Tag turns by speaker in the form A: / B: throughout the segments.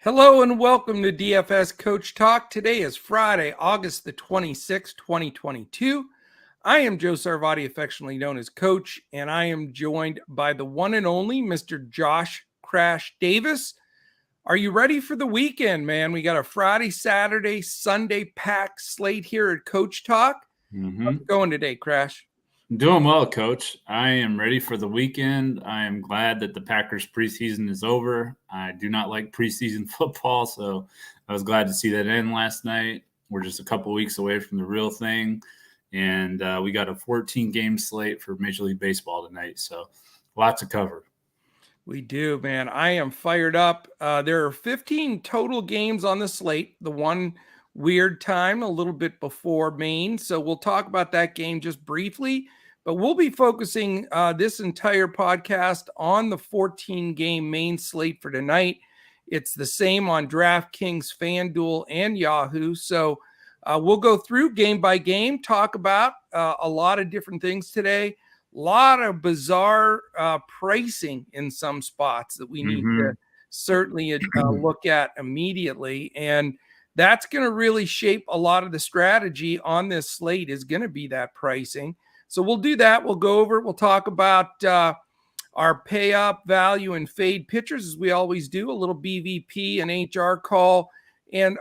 A: Hello and welcome to DFS Coach Talk. Today is Friday, August the 26th, 2022. I am Joe Sarvati, affectionately known as Coach, and I am joined by the one and only Mr. Josh Crash Davis. Are you ready for the weekend, man? We got a Friday, Saturday, Sunday packed slate here at Coach Talk. How's it going today, Crash?
B: Doing well, Coach. I am ready for the weekend. I am glad that the Packers preseason is over. I do not like preseason football, so I was glad to see that end last night. We're just a couple weeks away from the real thing, and we got a 14-game slate for Major League Baseball tonight, so lots to cover.
A: We do, man. I am fired up. There are 15 total games on the slate. The one weird time a little bit before Maine, so we'll talk about that game just briefly. But we'll be focusing this entire podcast on the 14-game main slate for tonight. It's the same on DraftKings, Fanduel, and Yahoo. So we'll go through game by game, talk about a lot of different things today. A lot of bizarre pricing in some spots that we need to certainly look at immediately. And that's going to really shape a lot of the strategy on this slate is going to be that pricing. So we'll do that. We'll go over it. We'll talk about our pay up, value, and fade pitchers as we always do. A little BVP and HR call, and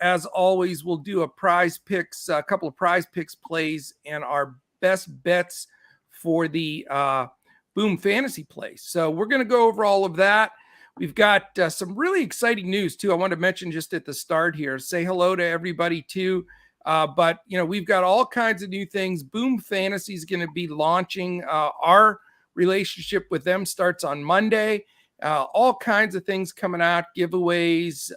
A: as always, we'll do a couple of PrizePicks plays, and our best bets for the Boom Fantasy plays. So we're going to go over all of that. We've got some really exciting news too. I want to mention just at the start here. Say hello to everybody too. But, we've got all kinds of new things. Boom Fantasy is going to be launching. Our relationship with them starts on Monday. All kinds of things coming out, giveaways,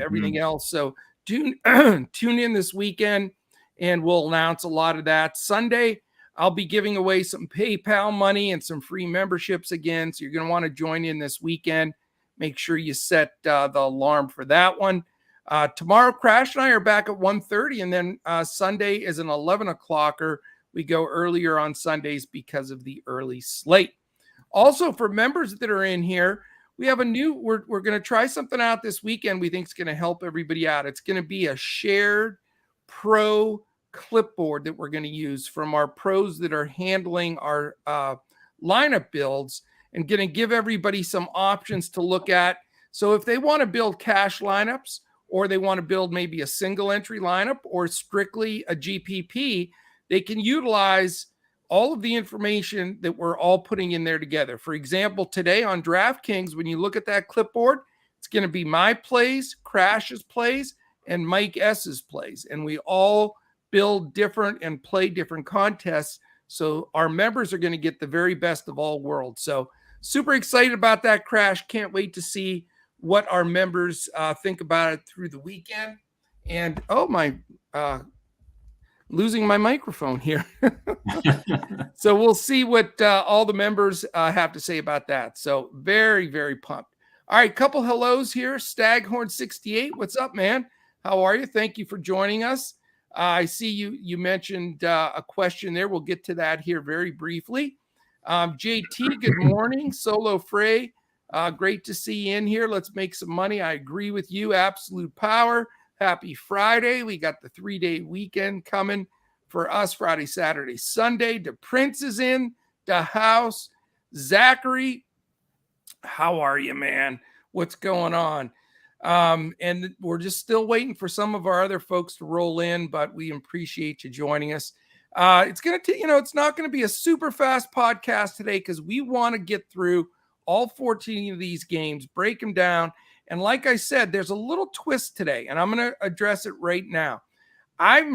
A: everything else. So tune in this weekend, and we'll announce a lot of that. Sunday, I'll be giving away some PayPal money and some free memberships again. So you're going to want to join in this weekend. Make sure you set the alarm for that one. Tomorrow, Crash and I are back at 1:30, and then Sunday is an 11 o'clocker. We go earlier on Sundays because of the early slate. Also, for members that are in here, we have we're going to try something out this weekend we think is going to help everybody out. It's going to be a shared pro clipboard that we're going to use from our pros that are handling our lineup builds, and going to give everybody some options to look at. So if they want to build cash lineups, or they want to build maybe a single entry lineup or strictly a GPP, they can utilize all of the information that we're all putting in there together. For example, today on DraftKings, when you look at that clipboard, it's going to be my plays, Crash's plays, and Mike S's plays. And we all build different and play different contests. So our members are going to get the very best of all worlds. So super excited about that, Crash. Can't wait to see what our members think about it through the weekend. And losing my microphone here. So we'll see what all the members have to say about that. So very, very pumped. All right, couple hellos here. Staghorn68, what's up, man? How are you? Thank you for joining us. I see you mentioned a question there. We'll get to that here very briefly. JT, good morning. Solo Frey, great to see you in here. Let's make some money. I agree with you. Absolute power. Happy Friday. We got the 3-day weekend coming for us, Friday, Saturday, Sunday. The Prince is in the house. Zachary, how are you, man? What's going on? And we're just still waiting for some of our other folks to roll in, but we appreciate you joining us. It's going to, it's not going to be a super fast podcast today because we want to get through all 14 of these games, break them down. And like I said, there's a little twist today, and I'm going to address it right now. I've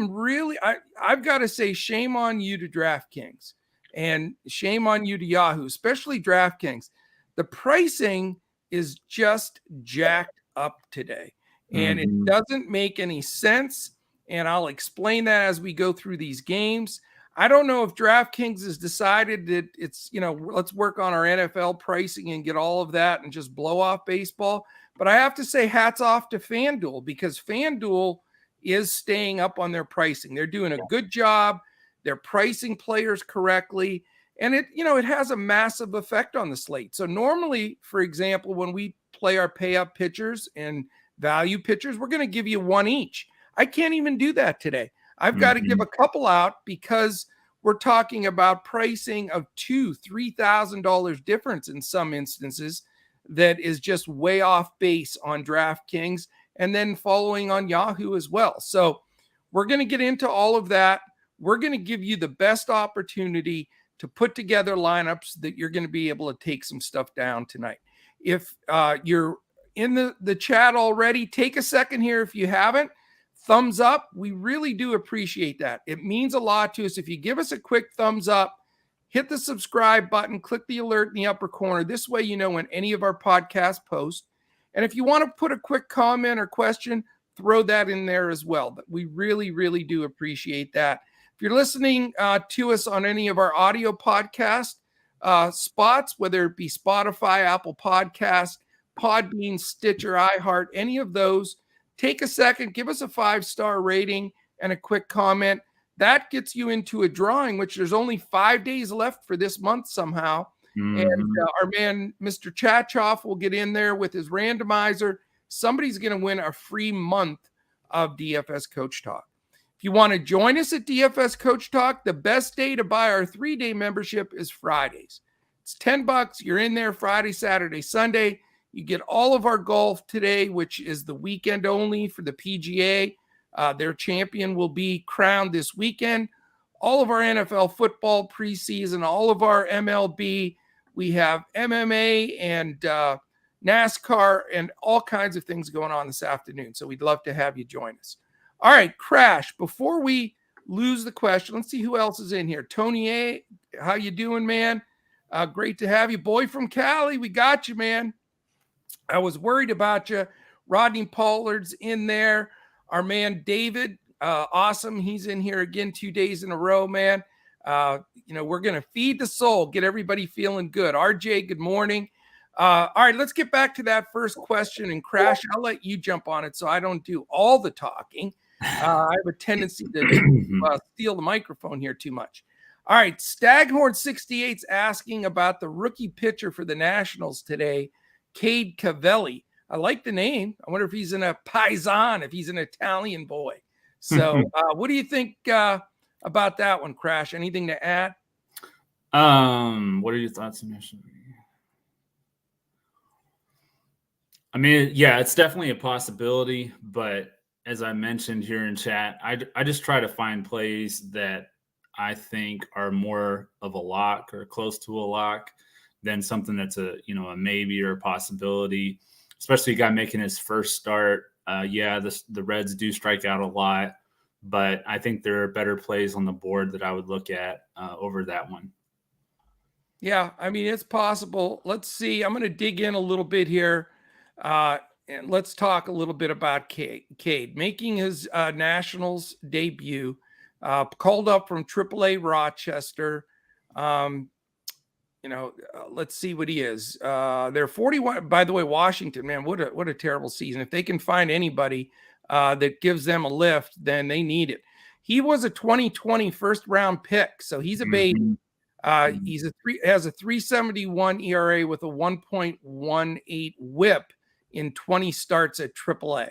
A: got to say shame on you to DraftKings and shame on you to Yahoo, especially DraftKings. The pricing is just jacked up today, and it doesn't make any sense. And I'll explain that as we go through these games. I don't know if DraftKings has decided that it's, let's work on our NFL pricing and get all of that and just blow off baseball. But I have to say hats off to Fanduel, because Fanduel is staying up on their pricing. They're doing a good job. They're pricing players correctly. And it has a massive effect on the slate. So normally, for example, when we play our pay up pitchers and value pitchers, we're going to give you one each. I can't even do that today. I've got to give a couple out because we're talking about pricing of $2,000-$3,000 difference in some instances that is just way off base on DraftKings and then following on Yahoo as well. So we're going to get into all of that. We're going to give you the best opportunity to put together lineups that you're going to be able to take some stuff down tonight. If you're in the chat already, take a second here. If you haven't, thumbs up. We really do appreciate that. It means a lot to us. If you give us a quick thumbs up, hit the subscribe button, click the alert in the upper corner. This way, you know when any of our podcasts post. And if you want to put a quick comment or question, throw that in there as well. But we really, really do appreciate that. If you're listening to us on any of our audio podcast spots, whether it be Spotify, Apple Podcasts, Podbean, Stitcher, iHeart, any of those, take a second, give us a 5-star rating and a quick comment. That gets you into a drawing, which there's only 5 days left for this month somehow. And our man, Mr. Chachoff, will get in there with his randomizer. Somebody's going to win a free month of DFS Coach Talk. If you want to join us at DFS Coach Talk, the best day to buy our 3-day membership is Fridays. It's $10. You're in there Friday, Saturday, Sunday. You get all of our golf today, which is the weekend only for the PGA. Their champion will be crowned this weekend. All of our NFL football preseason, all of our MLB. We have MMA and NASCAR and all kinds of things going on this afternoon. So we'd love to have you join us. All right, Crash, before we lose the question, let's see who else is in here. Tony A., how you doing, man? Great to have you. Boy from Cali, we got you, man. I was worried about you. Rodney Pollard's in there. Our man David, awesome. He's in here again 2 days in a row, man. We're going to feed the soul, get everybody feeling good. RJ, good morning. All right, let's get back to that first question. And Crash, I'll let you jump on it so I don't do all the talking. I have a tendency to steal the microphone here too much. All right, Staghorn68's asking about the rookie pitcher for the Nationals today, Cade Cavelli. I like the name. I wonder if he's in a Paisan, if he's an Italian boy. So what do you think about that one, Crash? Anything to add?
B: What are your thoughts initially? I mean, yeah, it's definitely a possibility, but as I mentioned here in chat, I just try to find plays that I think are more of a lock or close to a lock than something that's a maybe or a possibility, especially a guy making his first start. The Reds do strike out a lot, but I think there are better plays on the board that I would look at over that one.
A: Yeah, I mean, it's possible. Let's see. I'm going to dig in a little bit here. And let's talk a little bit about Cade making his Nationals debut, called up from AAA Rochester. Let's see what he is. They're 41. By the way, Washington, man, what a terrible season. If they can find anybody that gives them a lift, then they need it. He was a 2020 first round pick, so he's a baby. Has a 3.71 ERA with a 1.18 WHIP in 20 starts at AAA.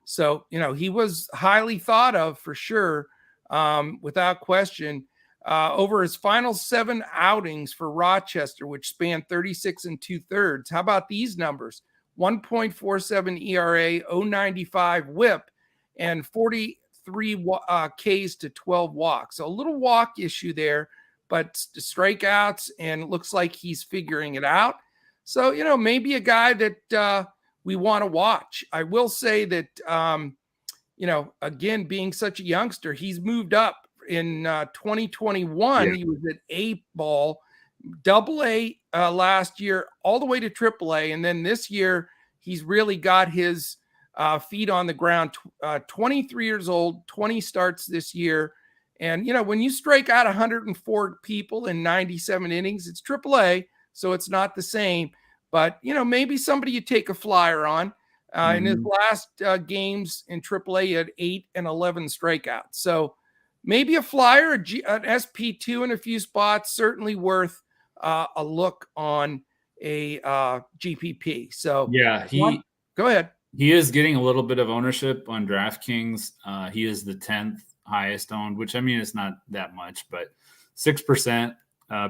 A: So, he was highly thought of for sure, without question. Over his final 7 outings for Rochester, which spanned 36 2/3. How about these numbers? 1.47 ERA, 0.95 WHIP, and 43 Ks to 12 walks. So a little walk issue there, but strikeouts, and it looks like he's figuring it out. So, maybe a guy that we want to watch. I will say that, again, being such a youngster, he's moved up. In 2021, He was at A-ball, AA last year, all the way to AAA. And then this year, he's really got his feet on the ground. 23 years old, 20 starts this year. And, when you strike out 104 people in 97 innings, it's AAA, so it's not the same. But, maybe somebody you take a flyer on. In his last games in AAA, he had 8 and 11 strikeouts. So, maybe a flyer, an SP2 in a few spots, certainly worth a look on a GPP. So
B: Yeah,
A: go ahead.
B: he is getting a little bit of ownership on DraftKings. He is the 10th highest owned, which I mean, it's not that much, but 6%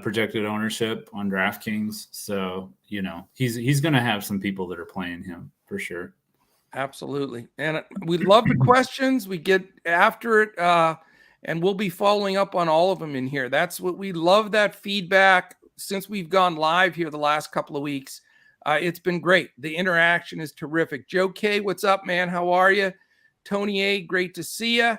B: projected ownership on DraftKings. So, he's going to have some people that are playing him for sure.
A: Absolutely. And we love the questions. We get after it, and we'll be following up on all of them in here. That's what we love, that feedback since we've gone live here the last couple of weeks. It's been great. The interaction is terrific. Joe K, what's up, man? How are you? Tony A, great to see you.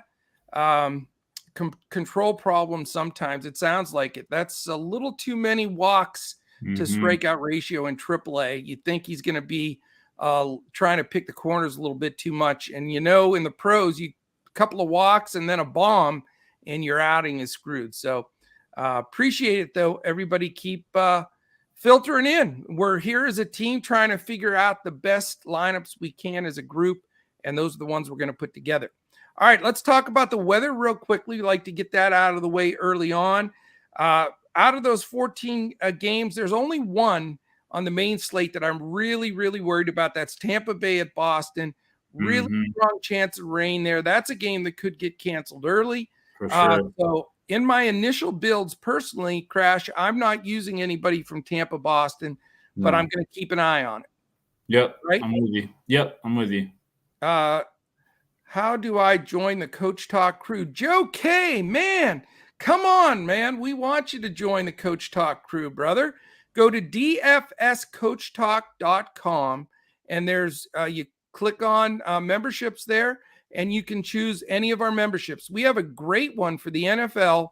A: Control problems sometimes. It sounds like it. That's a little too many walks to strikeout ratio in AAA. You'd think he's going to be trying to pick the corners a little bit too much. And in the pros, a couple of walks and then a bomb and your outing is screwed. So appreciate it, though. Everybody keep filtering in. We're here as a team trying to figure out the best lineups we can as a group, and those are the ones we're going to put together. All right, let's talk about the weather real quickly. We like to get that out of the way early on. Out of those 14 games, there's only one on the main slate that I'm really, really worried about. That's Tampa Bay at Boston. Really strong chance of rain there. That's a game that could get canceled early.
B: For sure.
A: So in my initial builds, personally, Crash, I'm not using anybody from Tampa, Boston, but I'm going to keep an eye on it.
B: Yep.
A: Right?
B: I'm with you. Yep. I'm with you.
A: How do I join the Coach Talk crew? Joe K, man, come on, man. We want you to join the Coach Talk crew, brother. Go to dfscoachtalk.com, and there's you click on memberships there, and you can choose any of our memberships. We have a great one for the NFL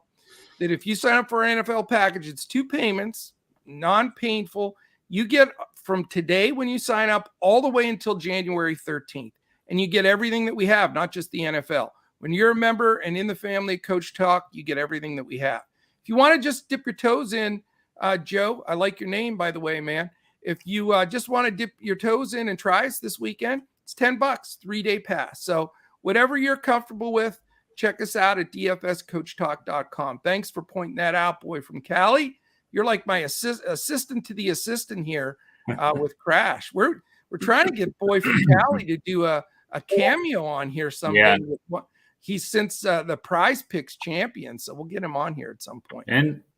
A: that if you sign up for our NFL package, it's 2 payments, non-painful. You get from today when you sign up all the way until January 13th. And you get everything that we have, not just the NFL. When you're a member and in the family of Coach Talk, you get everything that we have. If you want to just dip your toes in, Joe, I like your name, by the way, man. If you just want to dip your toes in and try us this weekend, it's $10, 3-day pass. So whatever you're comfortable with, check us out at dfscoachtalk.com. Thanks for pointing that out, boy, from Cali. You're like my assistant to the assistant here with Crash. We're trying to get boy from Cali to do a cameo on here someday. Yeah. He's since the PrizePicks champion, so we'll get him on here at some point.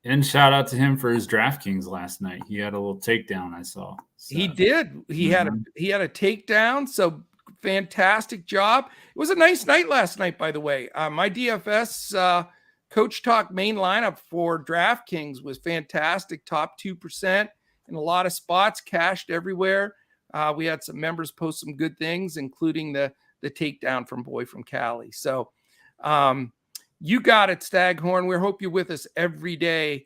B: And shout out to him for his DraftKings last night. He had a little takedown, I saw. So.
A: He did. He had a takedown. So fantastic job. It was a nice night last night, by the way. My DFS Coach Talk main lineup for DraftKings was fantastic. Top 2% in a lot of spots, cashed everywhere. We had some members post some good things, including the takedown from boy from Cali. So you got it, Staghorn. We hope you're with us every day.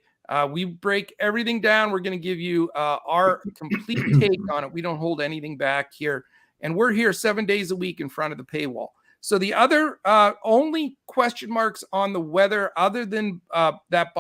A: We break everything down. We're going to give you our complete take on it. We don't hold anything back here. And we're here 7 days a week in front of the paywall. So the other only question marks on the weather, other than that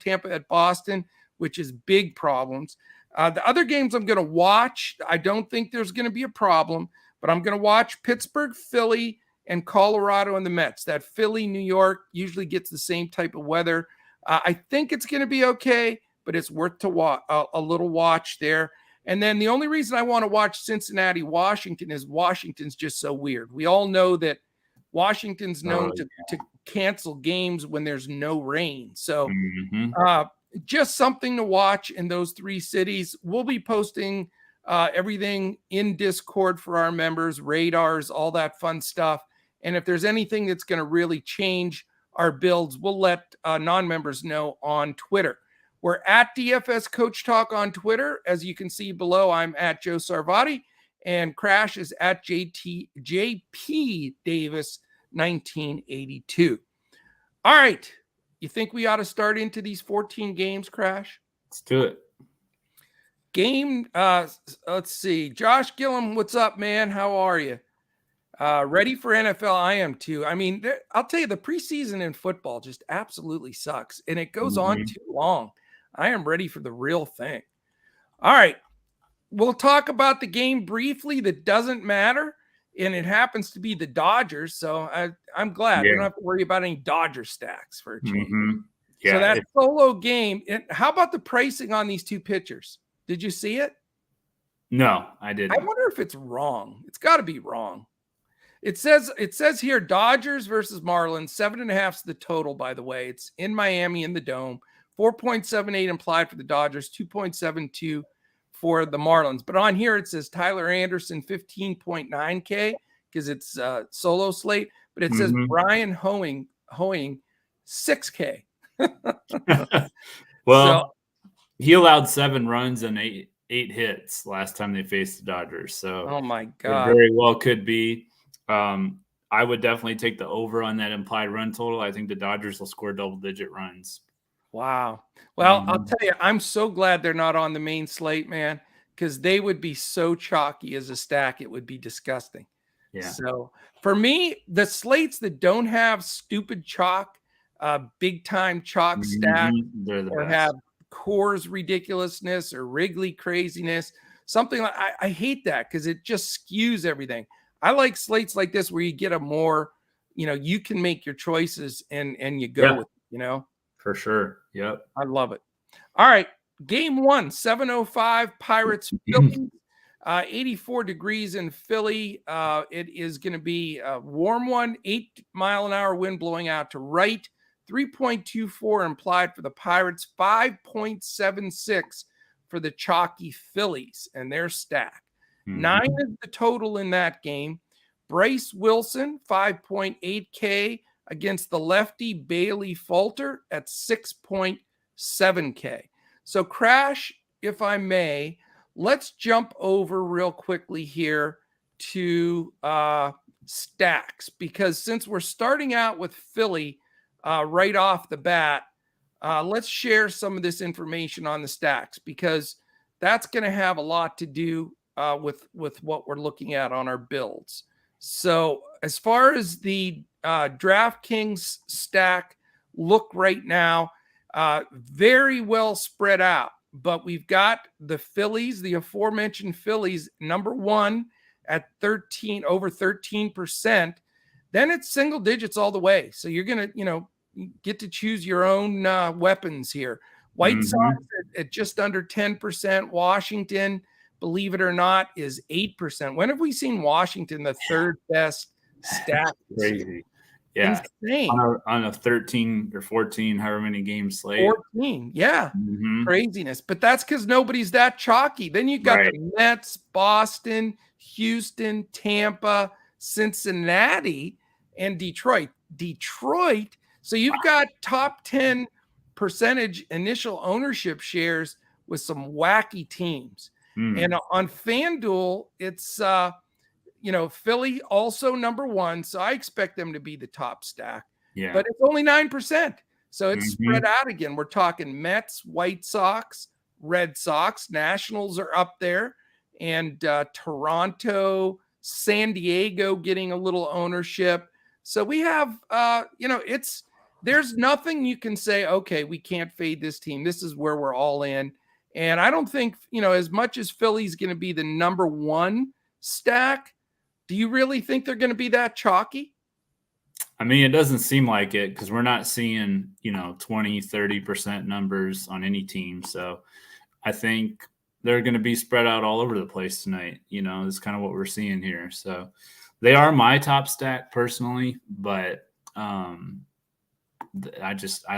A: Tampa at Boston, which is big problems. The other games I'm going to watch, I don't think there's going to be a problem, but I'm going to watch Pittsburgh, Philly, and Colorado and the Mets. That Philly, New York usually gets the same type of weather. I think it's going to be okay, but it's worth to watch a little watch there. And then the only reason I want to watch Cincinnati, Washington is Washington's just so weird. We all know that Washington's known to cancel games when there's no rain. So just something to watch in those 3 cities. We'll be posting everything in Discord for our members, radars, all that fun stuff. And if there's anything that's going to really change our builds, we'll let non-members know on Twitter. We're at DFS Coach Talk on Twitter. As you can see below, I'm at Joe Sarvati, and Crash is at JP Davis 1982. All right. You think we ought to start into these 14 games, Crash?
B: Let's do it.
A: Game, let's see. Josh Gillum, what's up, man? How are you? Ready for NFL? I am too. I mean, I'll tell you, the preseason in football just absolutely sucks, and it goes on too long. I am ready for the real thing. All right. We'll talk about the game briefly that doesn't matter, and it happens to be the Dodgers, so I'm glad. We don't have to worry about any Dodger stacks for a change. So that solo game, how about the pricing on these 2 pitchers? Did you see it?
B: No, I
A: I
B: didn't.
A: wonder if it's wrong. It's got to be wrong. It says here Dodgers versus Marlins, 7.5 is the total, by the way. It's in Miami in the Dome. 4.78 implied for the Dodgers, 2.72 for the Marlins. But on here it says Tyler Anderson 15.9K because it's solo slate, but it says Brian Hoeing 6K.
B: Well, he allowed 7 runs and eight hits last time they faced the Dodgers. So
A: oh my
B: it
A: God.
B: very well could be. I would definitely take the over on that implied run total. I think the Dodgers will score double-digit runs.
A: Wow. Well, I'll tell you, I'm so glad they're not on the main slate, man, because they would be so chalky as a stack. It would be disgusting.
B: Yeah.
A: So for me, the slates that don't have stupid chalk, big time chalk stack, or
B: best.
A: have Coors ridiculousness or Wrigley craziness, something like I hate that because it just skews everything. I like slates like this where you get a more, you can make your choices and you go with it,
B: For sure. Yep.
A: I love it. All right. Game 1, 7:05 Pirates Phillies. 84 degrees in Philly. It is going to be a warm one, 8-mile-an-hour wind blowing out to right. 3.24 implied for the Pirates, 5.76 for the chalky Phillies and their stack. 9 is the total in that game. Bryce Wilson, 5.8K against the lefty Bailey Falter at 6.7K. So Crash, if I may, let's jump over real quickly here to stacks, because since we're starting out with Philly right off the bat, let's share some of this information on the stacks, because that's going to have a lot to do with what we're looking at on our builds. So as far as the DraftKings stack look right now, very well spread out. But we've got the Phillies, the aforementioned Phillies, number 1 at over 13%. Then it's single digits all the way. So you're going to, get to choose your own weapons here. White Sox at just under 10%. Washington, believe it or not, is 8%. When have we seen Washington the third best stack?
B: Crazy. Yeah.
A: Insane.
B: On a 13 or 14, however many games slate.
A: 14, yeah. Craziness. But that's because nobody's that chalky. Then you got the Mets, Boston, Houston, Tampa, Cincinnati, and Detroit. So you've got top 10 percentage initial ownership shares with some wacky teams. And on Fanduel, it's Philly also number 1, so I expect them to be the top stack.
B: Yeah.
A: But it's only 9%. So it's spread out again. We're talking Mets, White Sox, Red Sox, Nationals are up there, and Toronto, San Diego getting a little ownership. So we have there's nothing you can say, okay, we can't fade this team. This is where we're all in. And I don't think, as much as Philly's going to be the number 1 stack, do you really think they're going to be that chalky?
B: I mean, it doesn't seem like it, because we're not seeing, 20, 30% numbers on any team. So I think they're going to be spread out all over the place tonight. It's kind of what we're seeing here. So they are my top stack personally, but I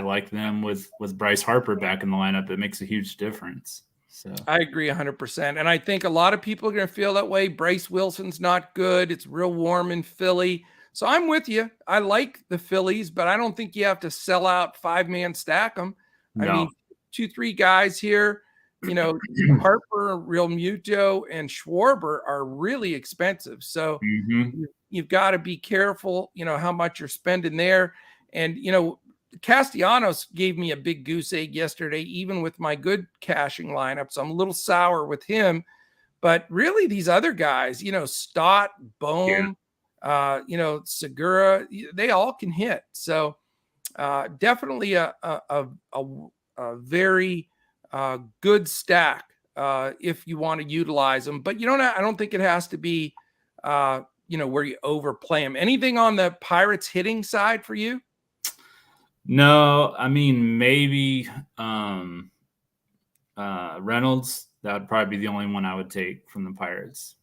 B: like them with Bryce Harper back in the lineup. It makes a huge difference. So
A: I agree 100%. And I think a lot of people are going to feel that way. Bryce Wilson's not good. It's real warm in Philly. So I'm with you. I like the Phillies, but I don't think you have to sell out 5-man stack them.
B: No.
A: I mean, 2-3 guys here, Harper, Real Muto, and Schwarber are really expensive. So you've got to be careful, how much you're spending there. And, Castellanos gave me a big goose egg yesterday, even with my good cashing lineup. So I'm a little sour with him. But really, these other guys, Stott, Bohm, Segura, they all can hit. So definitely a very good stack if you want to utilize them. But I don't think it has to be, where you overplay them. Anything on the Pirates hitting side for you?
B: No, I mean, maybe Reynolds That would probably be the only one I would take from the Pirates.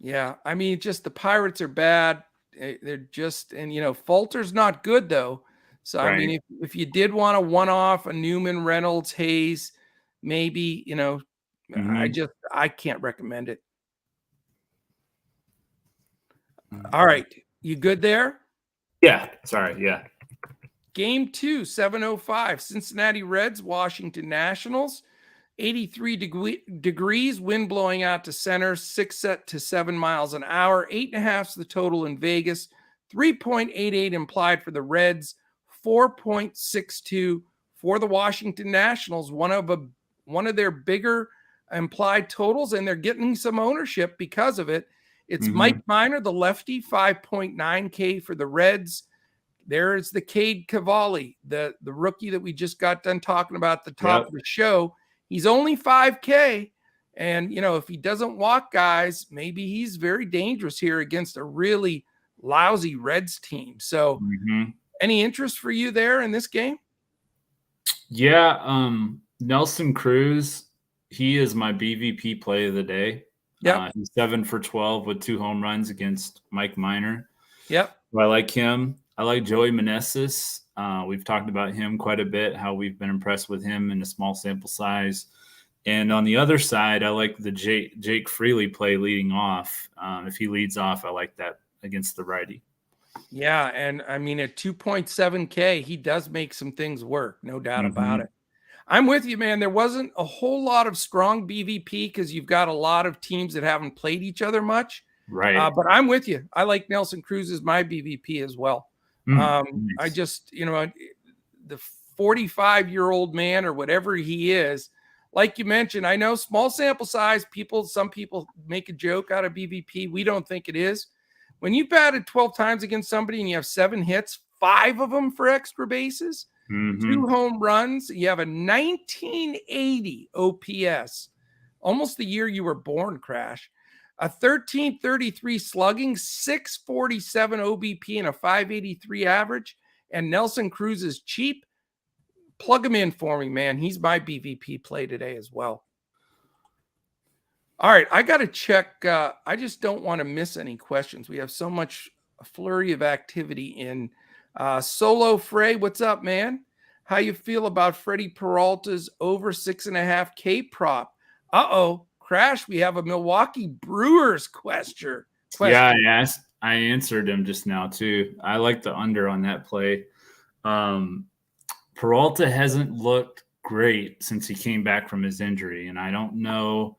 A: Yeah, I mean, just the Pirates are bad. They're just, and Falter's not good though. So I mean, if you did want a one-off, a Newman, Reynolds, Hayes, maybe I can't recommend it. All right, you good there?
B: Yeah, sorry, yeah.
A: Game 2, 7:05, Cincinnati Reds, Washington Nationals. 83 degrees, wind blowing out to center, 6 set to 7 miles an hour, 8.5 is the total in Vegas, 3.88 implied for the Reds, 4.62 for the Washington Nationals, one of their bigger implied totals, and they're getting some ownership because of it. It's Mike Minor, the lefty, 5.9K for the Reds. There is the Cade Cavalli, the rookie that we just got done talking about at the top of the show. He's only 5K. And, if he doesn't walk guys, maybe he's very dangerous here against a really lousy Reds team. So any interest for you there in this game?
B: Yeah. Nelson Cruz, he is my BVP play of the day.
A: Yeah.
B: He's 7 for 12 with 2 home runs against Mike Minor.
A: Yep.
B: So I like him. I like Joey Meneses. We've talked about him quite a bit, how we've been impressed with him in a small sample size. And on the other side, I like the Jake Freely play leading off. If he leads off, I like that against the righty.
A: Yeah, and I mean at 2.7K, he does make some things work, no doubt about it. I'm with you, man. There wasn't a whole lot of strong BVP because you've got a lot of teams that haven't played each other much.
B: Right.
A: But I'm with you. I like Nelson Cruz as my BVP as well.
B: Nice.
A: I just, the 45-year-old man or whatever he is, like you mentioned, I know small sample size, some people make a joke out of BVP. We don't think it is. When you batted 12 times against somebody and you have 7 hits, 5 of them for extra bases, 2 home runs, you have a 1980 OPS, almost the year you were born, Crash. A 1333 slugging, 647 OBP, and a 583 average. And Nelson Cruz is cheap. Plug him in for me, man. He's my BVP play today as well. All right, I got to check. I just don't want to miss any questions. We have so much flurry of activity in Solo Frey. What's up, man? How you feel about Freddie Peralta's over 6.5K prop? Uh-oh. Crash, we have a Milwaukee Brewers question.
B: Yeah, I answered him just now too. I like the under on that play. Peralta hasn't looked great since he came back from his injury, and I don't know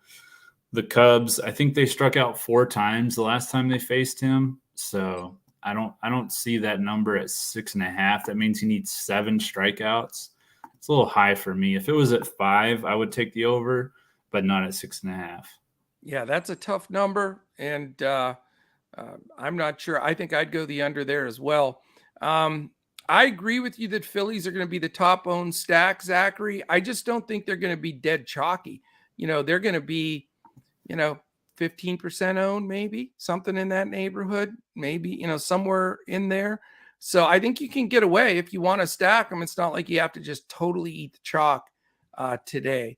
B: the Cubs. I think they struck out 4 times the last time they faced him, so I don't see that number at 6.5. That means he needs 7 strikeouts. It's a little high for me. If it was at 5, I would take the over, but not at 6.5.
A: Yeah, that's a tough number, and I'm not sure. I think I'd go the under there as well. I agree with you that Phillies are going to be the top-owned stack, Zachary. I just don't think they're going to be dead chalky. They're going to be, 15% owned, maybe something in that neighborhood, maybe, somewhere in there. So I think you can get away if you want to stack them. It's not like you have to just totally eat the chalk today.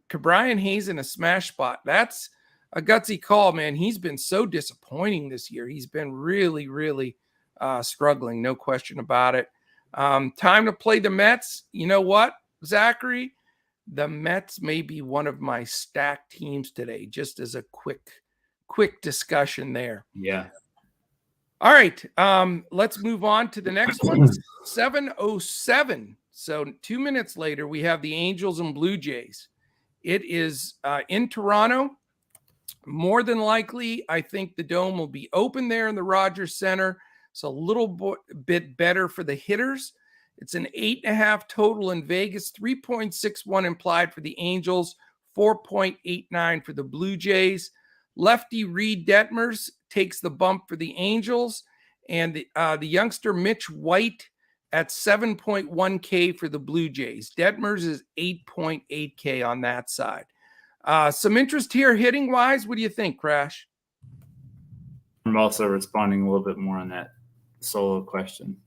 A: Cabrian Hayes in a smash spot. That's a gutsy call, man. He's been so disappointing this year. He's been really, really struggling. No question about it. Time to play the Mets. You know what, Zachary? The Mets may be one of my stacked teams today, just as a quick discussion there.
B: Yeah.
A: All right. Let's move on to the next one. 7:07. So 2 minutes later, we have the Angels and Blue Jays. It is in Toronto. More than likely, I think the Dome will be open there in the Rogers Center. It's a little bit better for the hitters. It's an 8.5 total in Vegas, 3.61 implied for the Angels, 4.89 for the Blue Jays. Lefty Reed Detmers takes the bump for the Angels, and the youngster Mitch White at 7.1K for the Blue Jays. Detmers is 8.8K on that side. Some interest here hitting-wise. What do you think, Crash?
B: I'm also responding a little bit more on that solo question.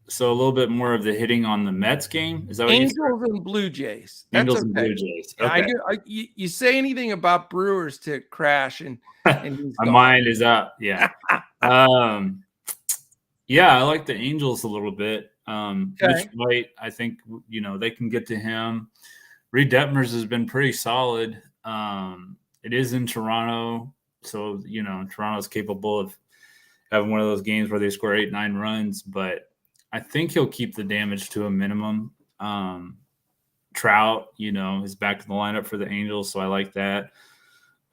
B: So a little bit more of the hitting on the Mets game. Is that what you said?
A: Angels and Blue Jays. That's
B: Angels
A: okay.
B: and Blue Jays.
A: Yeah,
B: Okay.
A: you say anything about Brewers to crash and he's
B: My
A: gone.
B: mind is up. Yeah. Yeah, I like the Angels a little bit. Mitch White, I think, they can get to him. Reed Detmers has been pretty solid. It is in Toronto, so, Toronto's capable of having one of those games where they score 8-9 runs, but I think he'll keep the damage to a minimum. Trout, is back in the lineup for the Angels, so I like that.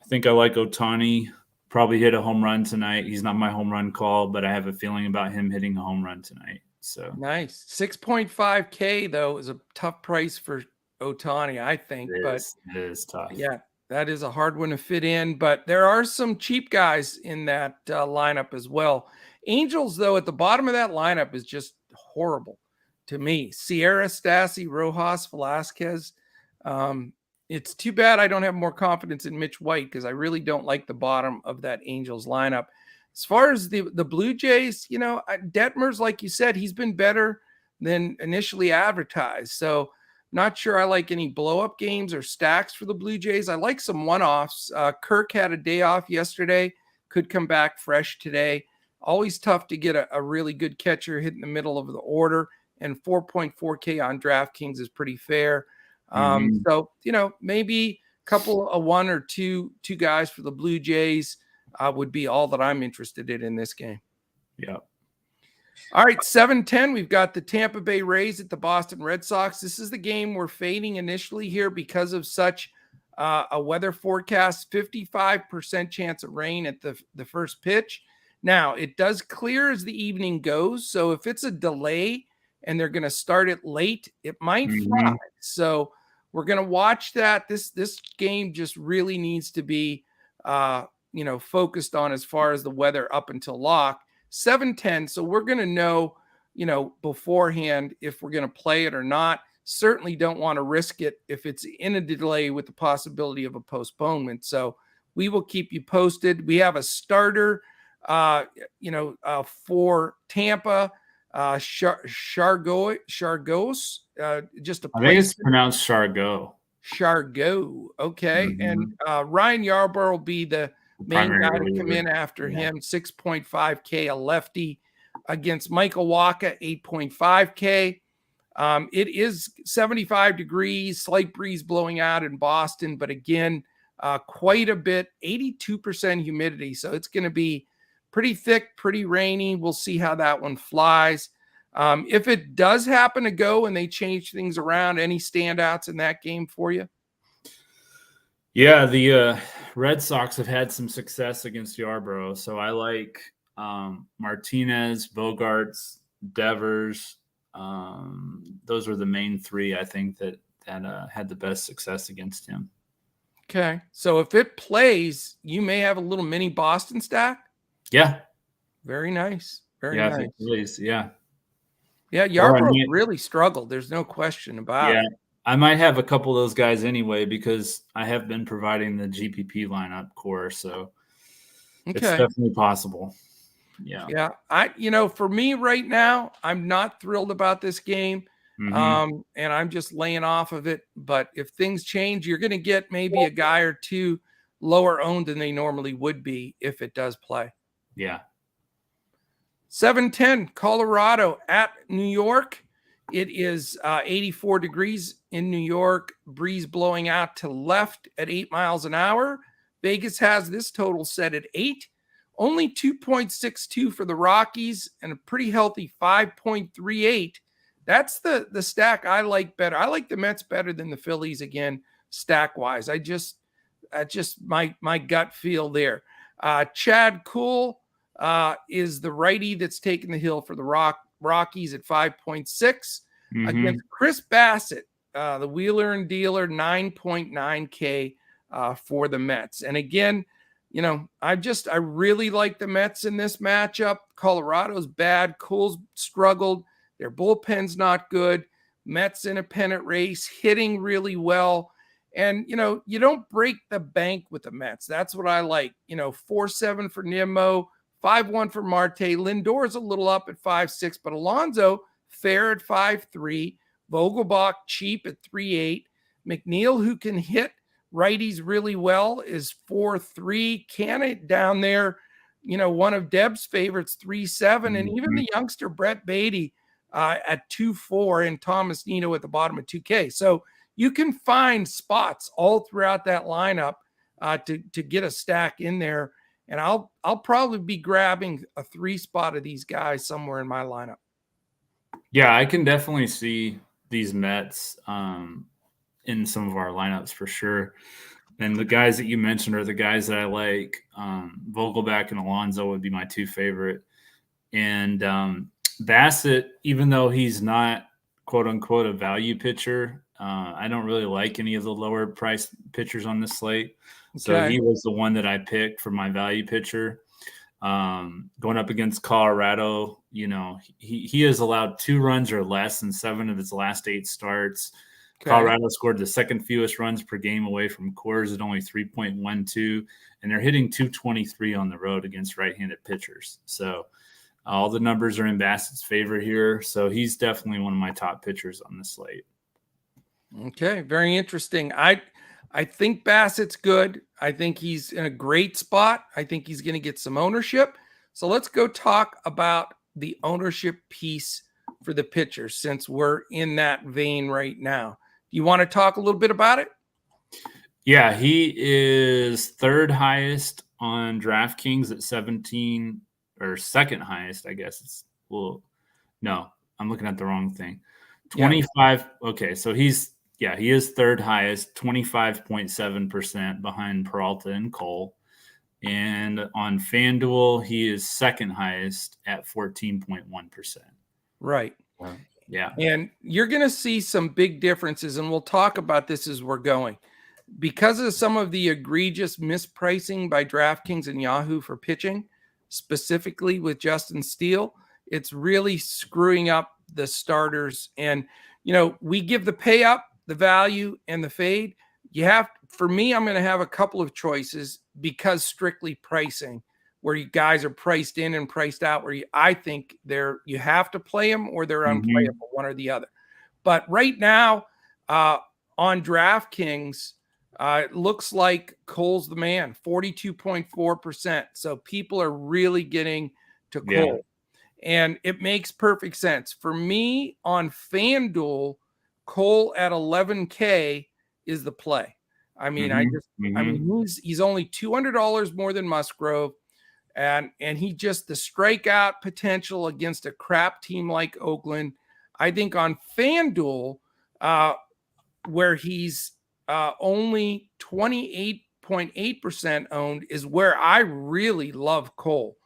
B: I think I like Ohtani. Probably hit a home run tonight. He's not my home run call, but I have a feeling about him hitting a home run tonight. So
A: nice. 6.5K though is a tough price for Ohtani, I think.
B: It is tough.
A: Yeah, that is a hard one to fit in. But there are some cheap guys in that lineup as well. Angels, though, at the bottom of that lineup is just horrible to me. Sierra, Stassi, Rojas, Velasquez. It's too bad I don't have more confidence in Mitch White because I really don't like the bottom of that Angels lineup. As far as the Blue Jays, Detmers, like you said, he's been better than initially advertised. So not sure I like any blow-up games or stacks for the Blue Jays. I like some one-offs. Kirk had a day off yesterday, could come back fresh today. Always tough to get a really good catcher hit in the middle of the order, and 4.4K on DraftKings is pretty fair. So, maybe a couple of one or two guys for the Blue Jays would be all that I'm interested in this game.
B: Yeah.
A: All right, 7:10. We've got the Tampa Bay Rays at the Boston Red Sox. This is the game we're fading initially here because of such a weather forecast. 55% chance of rain at the first pitch. Now, it does clear as the evening goes. So if it's a delay and they're going to start it late, it might fly. So we're going to watch that. This game just really needs to be, focused on as far as the weather up until lock. 7:10. So we're going to know, beforehand if we're going to play it or not. Certainly don't want to risk it if it's in a delay with the possibility of a postponement. So we will keep you posted. We have a starter, for Tampa. Chargos, just a
B: I think it's pronounced Chargot.
A: Chargot, okay. And Ryan Yarbrough will be the main guy to come in after him. 6.5K, a lefty against Michael Wacha, 8.5K. It is 75 degrees, slight breeze blowing out in Boston, but again, quite a bit, 82% humidity. So it's going to be pretty thick, pretty rainy. We'll see how that one flies. If it does happen to go and they change things around, any standouts in that game for you?
B: Yeah, the Red Sox have had some success against Yarbrough. So I like Martinez, Bogarts, Devers. Those were the main three, I think, that had the best success against him.
A: Okay. So if it plays, you may have a little mini Boston stack.
B: Yeah.
A: Very nice. Very nice.
B: If it plays, yeah.
A: Yeah, Yarbrough really struggled. There's no question about it.
B: I might have a couple of those guys anyway because I have been providing the GPP lineup core, so it's definitely possible. Yeah.
A: Yeah. For me right now, I'm not thrilled about this game. And I'm just laying off of it. But if things change, you're going to get maybe a guy or two lower owned than they normally would be if it does play.
B: Yeah.
A: 7:10, Colorado at New York. It is 84 degrees in New York, breeze blowing out to left at 8 miles an hour. Vegas has this total set at 8. Only 2.62 for the Rockies and a pretty healthy 5.38. That's the stack I like better. I like the Mets better than the Phillies again, stack-wise. That's just my gut feel there. Chad Kuhl is the righty that's taking the hill for the Rockies at 5.6 against Chris Bassett, the wheeler and dealer, 9.9K for the Mets. And again, I really like the Mets in this matchup. Colorado's bad. Kuhl's struggled. Their bullpen's not good. Mets in a pennant race, hitting really well. And, you don't break the bank with the Mets. That's what I like. 4-7 for Nimmo, 5-1 for Marte. Lindor's a little up at 5-6, but Alonso fair at 5.3, Vogelbach cheap at 3.8, McNeil, who can hit righties really well, is 4.3, Cannett down there, one of Deb's favorites, 3.7, and even the youngster Brett Beatty at 2.4, and Thomas Nino at the bottom of 2K. So you can find spots all throughout that lineup to get a stack in there. And I'll probably be grabbing a 3 spot of these guys somewhere in my lineup.
B: Yeah, I can definitely see these Mets in some of our lineups for sure. And the guys that you mentioned are the guys that I like. Vogelbach and Alonso would be my 2 favorite. And Bassett, even though he's not quote unquote a value pitcher, I don't really like any of the lower price pitchers on this slate. Okay. So he was the one that I picked for my value pitcher. Going up against Colorado, he has allowed 2 runs or less in 7 of his last 8 starts. Okay. Colorado scored the second fewest runs per game away from Coors at only 3.12, and they're hitting 223 on the road against right-handed pitchers. So all the numbers are in Bassett's favor here. So he's definitely one of my top pitchers on this slate.
A: Okay, very interesting. I think Bassett's good. I think he's in a great spot. I think he's going to get some ownership. So let's go talk about the ownership piece for the pitchers, since we're in that vein right now. Do you want to talk a little bit about it?
B: Yeah, he is 3rd highest on DraftKings at 17, or 2nd highest, I guess. No, I'm looking at the wrong thing. 25. Yeah. Okay, so he is 3rd highest, 25.7% behind Peralta and Cole. And on Fanduel, he is 2nd highest at 14.1%.
A: Right.
B: Yeah.
A: And you're going to see some big differences, and we'll talk about this as we're going. Because of some of the egregious mispricing by DraftKings and Yahoo for pitching, specifically with Justin Steele, it's really screwing up the starters. And, we give the pay up, the value, and the fade. For me, I'm going to have a couple of choices because strictly pricing, where you guys are priced in and priced out, where I think you have to play them or they're unplayable, one or the other. But right now on DraftKings, it looks like Cole's the man, 42.4%. So people are really getting to Cole. Yeah. And it makes perfect sense. For me on FanDuel, Cole at 11K is the play. I mean, he's only $200 more than Musgrove. And he just, the strikeout potential against a crap team like Oakland. I think on FanDuel, where he's only 28.8% owned, is where I really love Cole.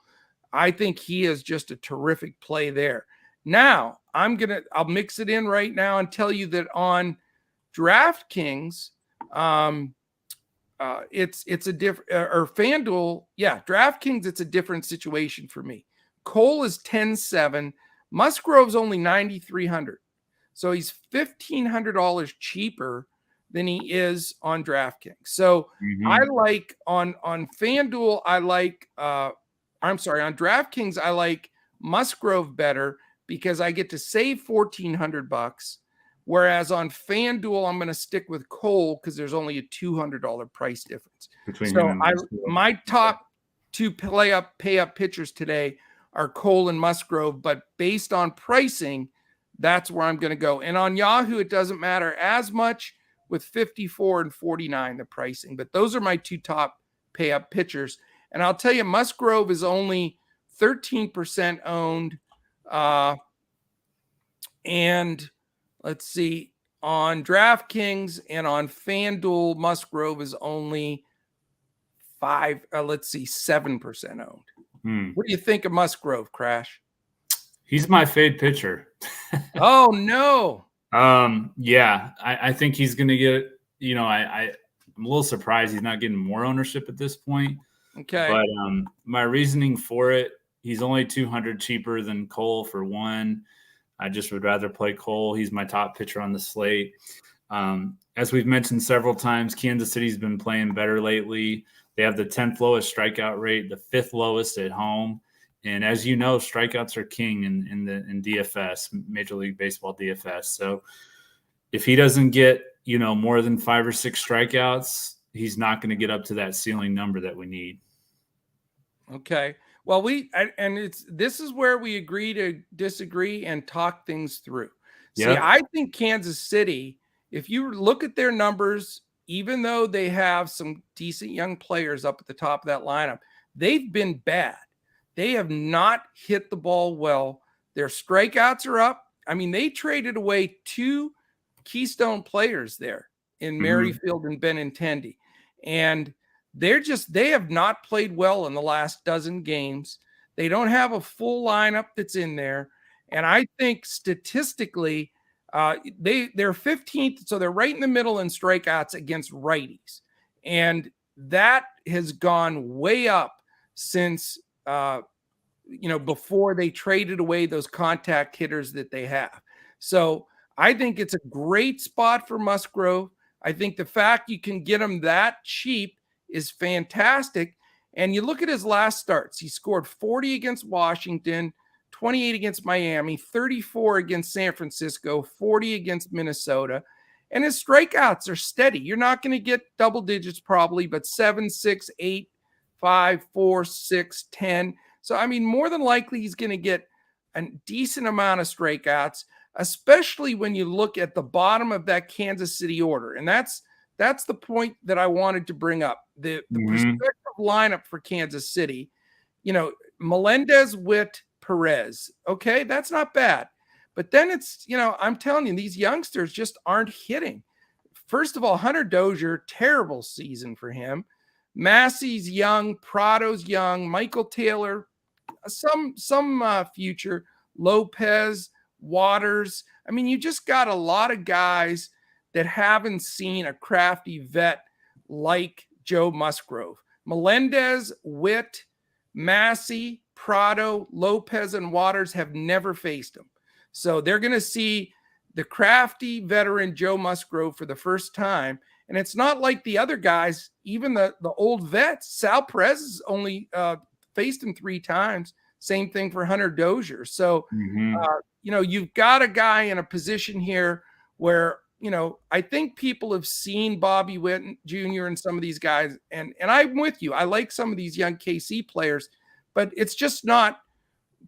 A: I think he is just a terrific play there. Now, I'll mix it in right now and tell you that on DraftKings, it's a different, or FanDuel, DraftKings, it's a different situation for me. Cole is 10.7, Musgrove's only 9,300, so he's $1,500 cheaper than he is on DraftKings. So I like on FanDuel, on DraftKings, I like Musgrove better because I get to save $1,400. Whereas on FanDuel, I'm going to stick with Cole because there's only a $200 price difference. My top 2 pay up pitchers today are Cole and Musgrove, but based on pricing, that's where I'm going to go. And on Yahoo, it doesn't matter as much with 54 and 49, the pricing, but those are my 2 top pay up pitchers. And I'll tell you, Musgrove is only 13% owned. And let's see, on DraftKings and on FanDuel, Musgrove is only 7% owned. What do you think of Musgrove, Crash?
B: He's my fade pitcher.
A: Oh, no.
B: Yeah, I think he's going to get, I'm a little surprised he's not getting more ownership at this point.
A: Okay.
B: But my reasoning for it, he's only 200 cheaper than Cole for one. I just would rather play Cole. He's my top pitcher on the slate. As we've mentioned several times, Kansas City's been playing better lately. They have the 10th lowest strikeout rate, the 5th lowest at home. And as you know, strikeouts are king in DFS, Major League Baseball DFS. So if he doesn't get, more than 5 or 6 strikeouts, he's not going to get up to that ceiling number that we need.
A: Okay. Well, this is where we agree to disagree and talk things through. See,
B: Yep.
A: I think Kansas City, if you look at their numbers, even though they have some decent young players up at the top of that lineup, they've been bad. They have not hit the ball well. Their strikeouts are up. I mean, they traded away 2 keystone players there in Merrifield and Benintendi. And they have not played well in the last dozen games. They don't have a full lineup that's in there. And I think statistically, they're 15th, so they're right in the middle in strikeouts against righties. And that has gone way up since before they traded away those contact hitters that they have. So I think it's a great spot for Musgrove. I think the fact you can get him that cheap is fantastic. And you look at his last starts. He scored 40 against Washington, 28 against Miami, 34 against San Francisco, 40 against Minnesota. And his strikeouts are steady. You're not going to get double digits probably, but 7, 6, 8, 5, 4, 6, 10. So, I mean, more than likely he's going to get a decent amount of strikeouts, especially when you look at the bottom of that Kansas City order. And that's the point that I wanted to bring up. The prospective lineup for Kansas City, Melendez, Witt, Perez. Okay, that's not bad. But then it's, I'm telling you, these youngsters just aren't hitting. First of all, Hunter Dozier, terrible season for him. Massey's young, Prado's young, Michael Taylor, some future, Lopez, Waters. I mean, you just got a lot of guys that haven't seen a crafty vet like Joe Musgrove. Melendez, Witt, Massey, Prado, Lopez, and Waters have never faced him. So they're going to see the crafty veteran Joe Musgrove for the first time. And it's not like the other guys, even the old vets. Sal Perez has only faced him 3 times. Same thing for Hunter Dozier. So, you've got a guy in a position here where, I think people have seen Bobby Witt Jr. and some of these guys. And I'm with you. I like some of these young KC players, but it's just not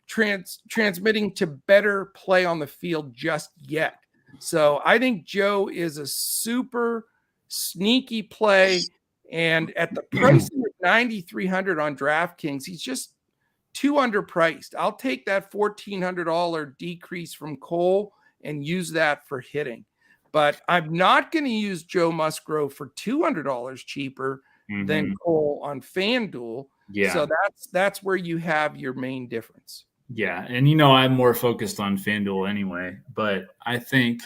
A: transmitting to better play on the field just yet. So I think Joe is a super sneaky play. And at the price of 9,300 on DraftKings, he's just too underpriced. I'll take that $1,400 decrease from Cole and use that for hitting. But I'm not going to use Joe Musgrove for $200 cheaper than Cole on Fanduel.
B: Yeah.
A: So that's where you have your main difference.
B: Yeah. And, I'm more focused on Fanduel anyway. But I think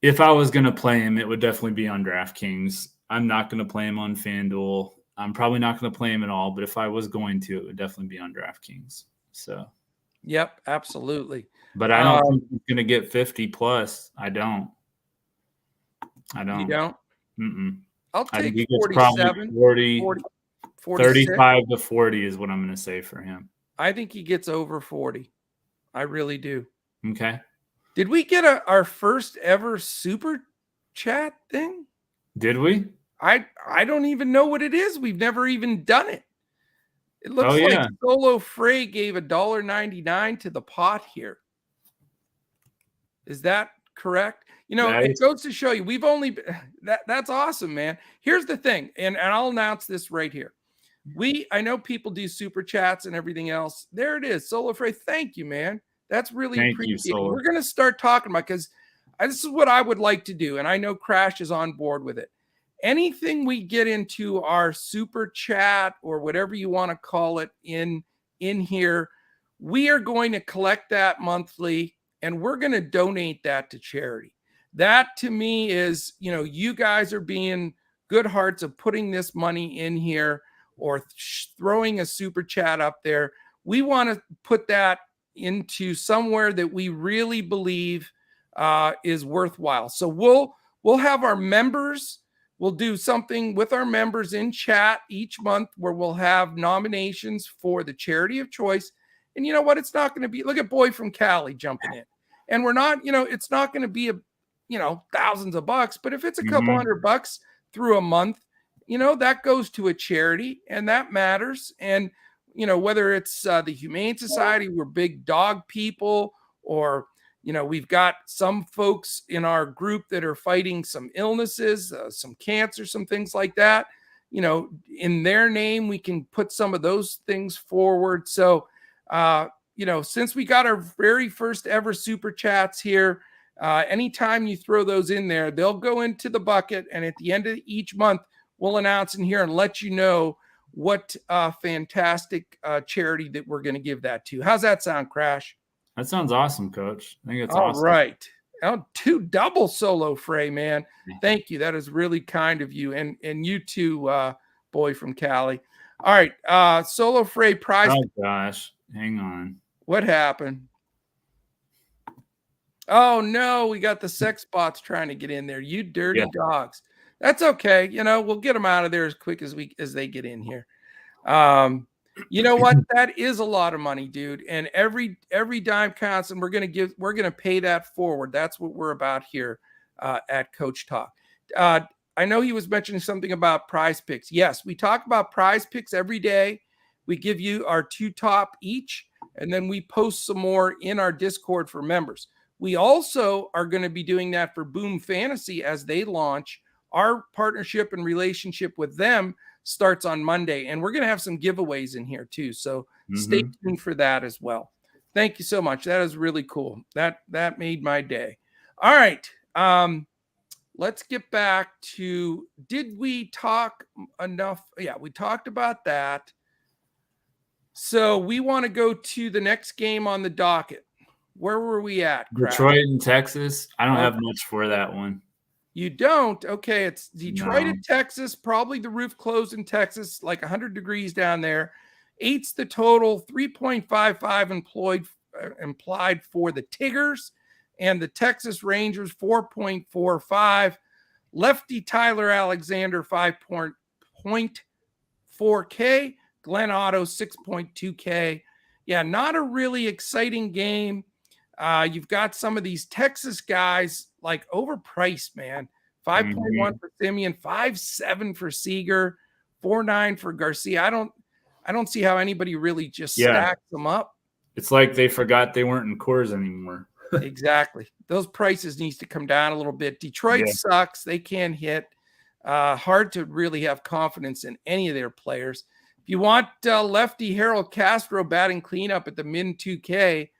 B: if I was going to play him, it would definitely be on DraftKings. I'm not going to play him on Fanduel. I'm probably not going to play him at all. But if I was going to, it would definitely be on DraftKings. So.
A: Yep, absolutely.
B: But I don't think he's going to get 50 plus. I don't.
A: You don't?
B: Mm-mm.
A: I'll take
B: 47, 40, 35 to 40 is what I'm going to say for him.
A: I think he gets over 40. I really do.
B: Okay.
A: Did we get our first ever super chat thing?
B: Did we?
A: I don't even know what it is. We've never even done it. It looks like Solo Frey gave $1.99 to the pot here. Is that correct? It goes to show you we've only that's awesome, man. Here's the thing, and I'll announce this right here. I know people do super chats and everything else. There it is, Solo Frey. Thank you, man. That's really appreciated. We're going to start talking about, because this is what I would like to do, and I know Crash is on board with it. Anything we get into our super chat or whatever you want to call it in here, we are going to collect that monthly, and we're going to donate that to charity. That to me is, you guys are being good hearts of putting this money in here or throwing a super chat up there. We want to put that into somewhere that we really believe is worthwhile. So we'll have our members we'll do something with our members in chat each month where we'll have nominations for the charity of choice. And you know what? It's not going to be, look at Boy from Cali jumping in. And we're not, it's not going to be thousands of bucks, but if it's a couple $100 through a month, that goes to a charity and that matters. And, whether it's the Humane Society, we're big dog people, or, we've got some folks in our group that are fighting some illnesses, some cancer, some things like that, in their name, we can put some of those things forward. So, since we got our very first ever super chats here, anytime you throw those in there, they'll go into the bucket. And at the end of each month, we'll announce in here and let you know what fantastic charity that we're going to give that to. How's that sound, Crash?
B: That sounds awesome, Coach. I think it's
A: all
B: awesome.
A: Right. Oh, 2 double solo Frey, man. Thank you. That is really kind of you. And you too, Boy from Cali. All right. Solo Frey prize.
B: Oh, gosh. Hang on.
A: What happened? Oh, no. We got the sex bots trying to get in there. You dirty dogs. That's okay. We'll get them out of there as quick as they get in here. You know what? That is a lot of money, dude. And every dime counts, and we're going to pay that forward. That's what we're about here at Coach Talk. I know he was mentioning something about PrizePicks. Yes, we talk about PrizePicks every day. We give you our 2 top each, and then we post some more in our Discord for members. We also are going to be doing that for Boom Fantasy as they launch. Our partnership and relationship with them starts on Monday, and we're going to have some giveaways in here too. So stay tuned for that as well. Thank you so much. That is really cool. That made my day. All right. Let's get back to, did we talk enough? Yeah, we talked about that. So we want to go to the next game on the docket. Where were we at?
B: Detroit and Texas. I don't have much for that one.
A: You don't? Okay, it's Detroit and Texas. Probably the roof closed in Texas, like 100 degrees down there. 8's the total. 3.55 implied for the Tigers, and the Texas Rangers 4.45. Lefty Tyler Alexander 5.4K. Glenn Otto 6.2K. Yeah, not a really exciting game. You've got some of these Texas guys like overpriced, man. 5.1 for Simeon, 5.7 for Seager, 4.9 for Garcia. I don't see how anybody really just stacks them up.
B: It's like they forgot they weren't in Coors anymore.
A: Exactly. Those prices needs to come down a little bit. Detroit sucks. They can't hit. Hard to really have confidence in any of their players. If you want lefty Harold Castro batting cleanup at the min 2K,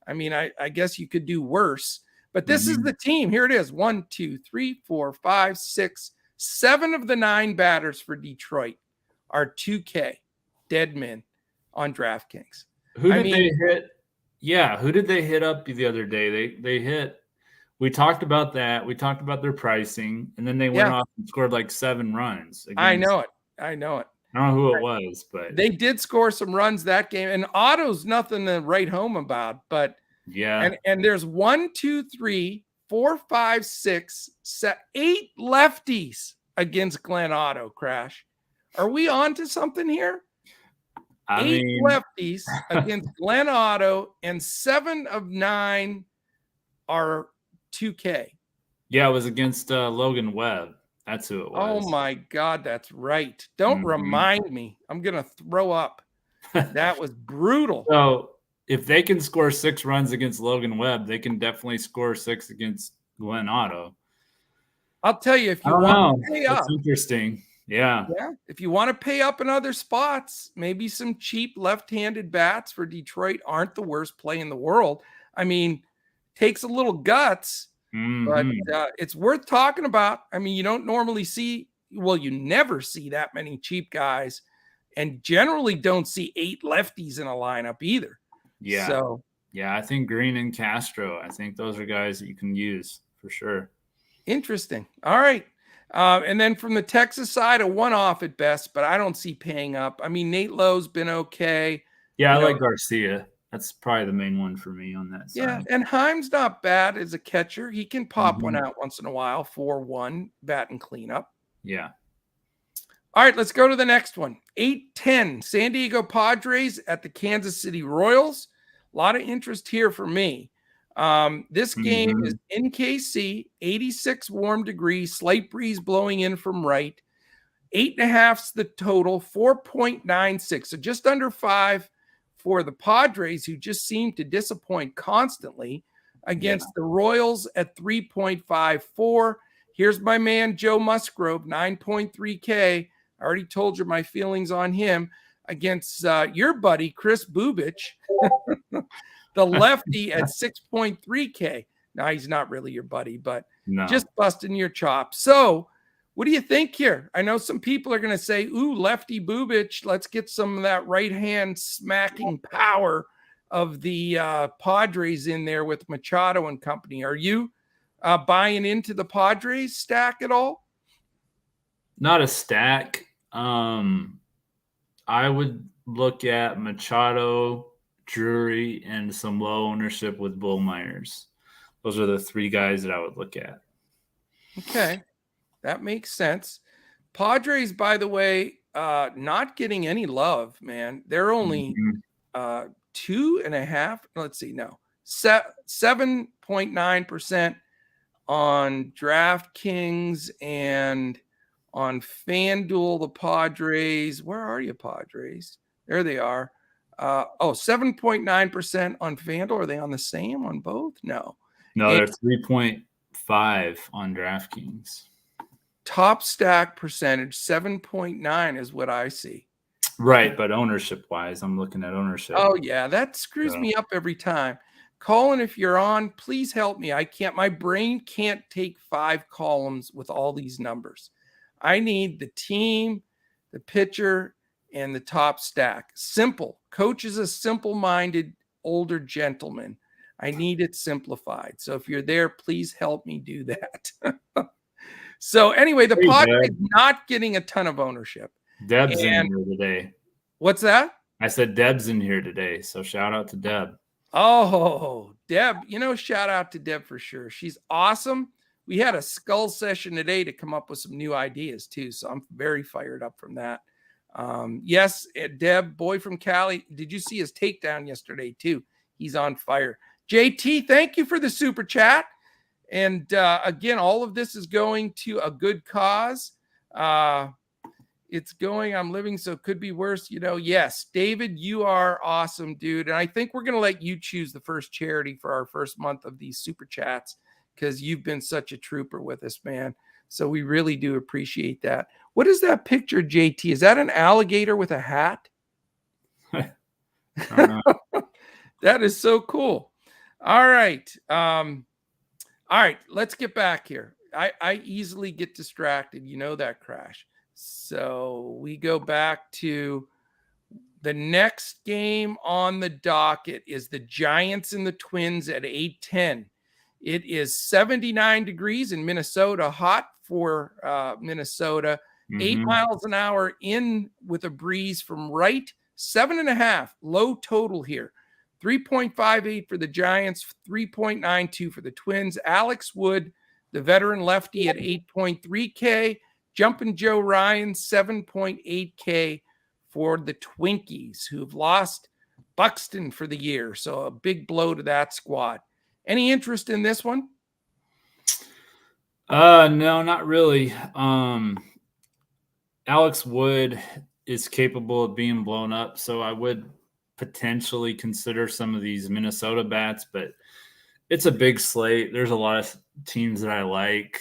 A: I mean, I guess you could do worse. But this is the team. Here it is. 1, 2, 3, 4, 5, 6, 7 of the 9 batters for Detroit are 2K dead men on DraftKings.
B: Who did they hit? Yeah, who did they hit up the other day? They hit. We talked about that. We talked about their pricing, and then they went off and scored like 7 runs.
A: I know it.
B: I don't know who it was, but
A: they did score some runs that game. And Otto's nothing to write home about, but and there's 1, 2, 3, 4, 5, 6, 8 lefties against Glenn Otto. Crash. Are we on to something here? 8 lefties against Glenn Otto, and 7 of 9 are 2K.
B: Yeah, it was against Logan Webb. That's who it was.
A: Oh my God, that's right. Don't remind me. I'm gonna throw up. That was brutal.
B: So if they can score 6 runs against Logan Webb, they can definitely score 6 against Glenn Otto.
A: I'll tell you, if you want to pay up,
B: that's interesting. Yeah.
A: If you want to pay up in other spots, maybe some cheap left-handed bats for Detroit aren't the worst play in the world. I mean, takes a little guts, but it's worth talking about. I mean, you don't normally see, you never see that many cheap guys, and generally don't see 8 lefties in a lineup either.
B: Yeah.
A: So,
B: I think Green and Castro, I think those are guys that you can use for sure.
A: Interesting. All right. And then from the Texas side, a one-off at best, but I don't see paying up. I mean, Nate Lowe's been okay.
B: Yeah, I like Garcia. That's probably the main one for me on that side.
A: Yeah, and Heim's not bad as a catcher. He can pop one out once in a while, 4-1, bat and cleanup.
B: Yeah.
A: All right, let's go to the next one. 8-10, San Diego Padres at the Kansas City Royals. A lot of interest here for me. This game is in KC, 86 warm degrees, slight breeze blowing in from right. 8.5's the total, 4.96. So just under 5 for the Padres, who just seem to disappoint constantly, against the Royals at 3.54. Here's my man, Joe Musgrove, 9.3K. I already told you my feelings on him against your buddy, Chris Bubich, the lefty at 6.3K. Now, he's not really your buddy, but just busting your chops. So, what do you think here? I know some people are going to say, ooh, lefty Bubich, let's get some of that right hand smacking power of the Padres in there with Machado and company. Are you buying into the Padres stack at all?
B: Not a stack. I would look at Machado, Drury, and some low ownership with Bull Myers. Those are the three guys that I would look at.
A: Okay. That makes sense. Padres, by the way, not getting any love, man. They're only 2.5. Let's see. No, 7.9% on DraftKings and on Fanduel. The Padres. Where are you, Padres? There they are. 7.9% on Fanduel. Are they on the same on both? No.
B: No, they're 3.5 on DraftKings.
A: Top stack percentage 7.9 is what I see.
B: Right, but ownership wise, I'm looking at ownership.
A: Oh yeah, that screws me up every time. Colin, if you're on, please help me. My brain can't take 5 columns with all these numbers. I need the team, the pitcher, and the top stack. Simple. Coach is a simple-minded older gentleman. I need it simplified. So if you're there, please help me do that. So anyway, the Padres not getting a ton of ownership.
B: Deb's in here today.
A: What's that?
B: I said Deb's in here today, so shout out to Deb.
A: Oh, Deb, shout out to Deb for sure. She's awesome. We had a skull session today to come up with some new ideas too, so I'm very fired up from that. Yes, Deb, boy from Cali. Did you see his takedown yesterday too? He's on fire. JT, thank you for the super chat. And again, all of this is going to a good cause. It's going, I'm living, so it could be worse. Yes, David, you are awesome, dude. And I think we're going to let you choose the first charity for our first month of these super chats because you've been such a trooper with us, man. So we really do appreciate that. What is that picture, JT? Is that an alligator with a hat? That is so cool. All right. All right, let's get back here. I easily get distracted. You know that, Crash. So we go back to the next game on the docket is the Giants and the Twins at 8:10. It is 79 degrees in Minnesota, hot for Minnesota. 8 miles an hour in with a breeze from right, 7.5, low total here. 3.58 for the Giants, 3.92 for the Twins. Alex Wood, the veteran lefty at 8.3K. Jumpin' Joe Ryan, 7.8K for the Twinkies, who've lost Buxton for the year. So a big blow to that squad. Any interest in this one?
B: No, not really. Alex Wood is capable of being blown up, so I would potentially consider some of these Minnesota bats, but it's a big slate. There's a lot of teams that I like.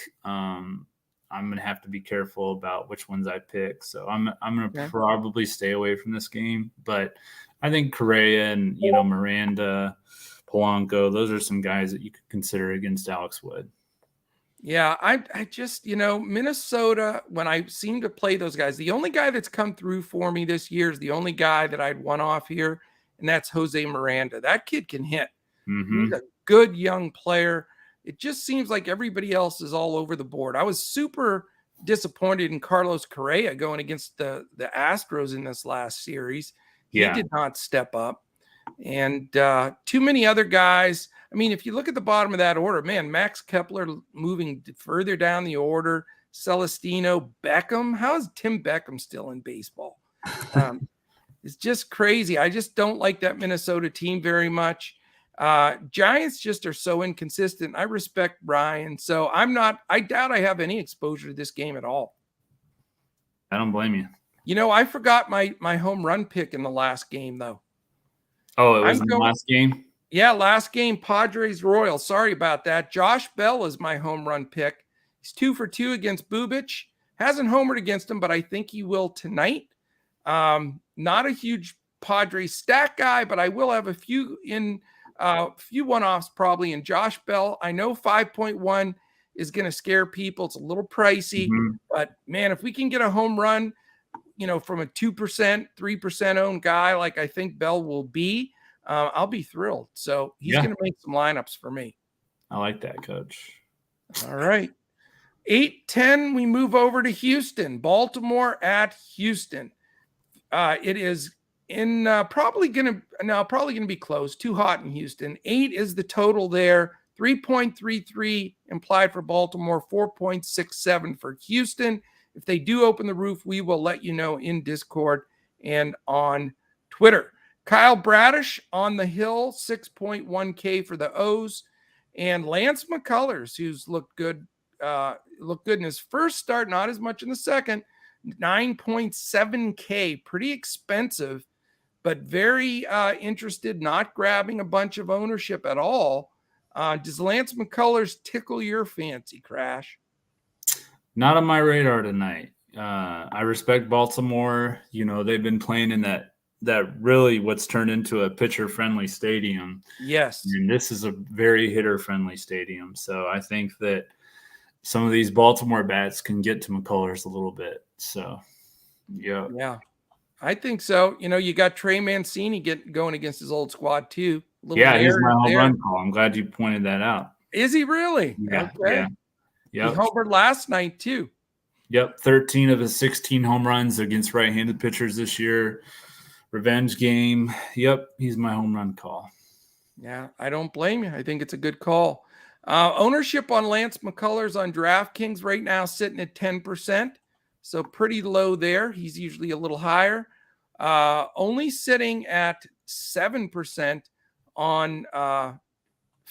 B: I'm going to have to be careful about which ones I pick. So I'm going to probably stay away from this game, but I think Correa and, Miranda, Polanco, those are some guys that you could consider against Alex Wood.
A: Yeah, I just, Minnesota, when I seem to play those guys, the only guy that's come through for me this year is the only guy that I'd one off here, and that's Jose Miranda. That kid can hit. He's a good young player. It just seems like everybody else is all over the board. I was super disappointed in Carlos Correa going against the Astros in this last series. He did not step up. And too many other guys. I mean, if you look at the bottom of that order, man, Max Kepler moving further down the order, Celestino, Beckham. How is Tim Beckham still in baseball? It's just crazy. I just don't like that Minnesota team very much. Giants just are so inconsistent. I respect Brian. So I doubt I have any exposure to this game at all.
B: I don't blame you.
A: You know, I forgot my home run pick in the last game, though.
B: Oh, it was in the last game?
A: Yeah, last game, Padres Royals. Sorry about that. Josh Bell is my home run pick. He's 2 for 2 against Bubic. Hasn't homered against him, but I think he will tonight. Not a huge Padres stack guy, but I will have a few one-offs probably in Josh Bell. I know 5.1 is going to scare people. It's a little pricey, but man, if we can get a home run, from a 2%, 3% owned guy, like I think Bell will be, I'll be thrilled. So he's going to make some lineups for me.
B: I like that, Coach.
A: All right. 8-10, we move over to Houston. Baltimore at Houston. It is probably going to be close. Too hot in Houston. 8 is the total there. 3.33 implied for Baltimore. 4.67 for Houston. If they do open the roof, we will let you know in Discord and on Twitter. Kyle Bradish on the hill, 6.1K for the O's. And Lance McCullers, who's looked good in his first start, not as much in the second, 9.7K, pretty expensive, but very interested, not grabbing a bunch of ownership at all. Does Lance McCullers tickle your fancy, Crash?
B: Not on my radar tonight. I respect Baltimore. They've been playing in that really what's turned into a pitcher-friendly stadium.
A: Yes.
B: And this is a very hitter-friendly stadium. So I think that some of these Baltimore bats can get to McCullers a little bit. So, yeah.
A: Yeah, I think so. You got Trey Mancini going against his old squad too.
B: Yeah, he's my home run call. I'm glad you pointed that out.
A: Is he really?
B: Yeah.
A: Okay.
B: Yeah. Yep.
A: He homered last night too.
B: Yep. 13 of his 16 home runs against right-handed pitchers this year. Revenge game. Yep. He's my home run call.
A: Yeah, I don't blame you. I think it's a good call. Ownership on Lance McCullers on DraftKings right now sitting at 10%. So pretty low there. He's usually a little higher. Only sitting at 7% on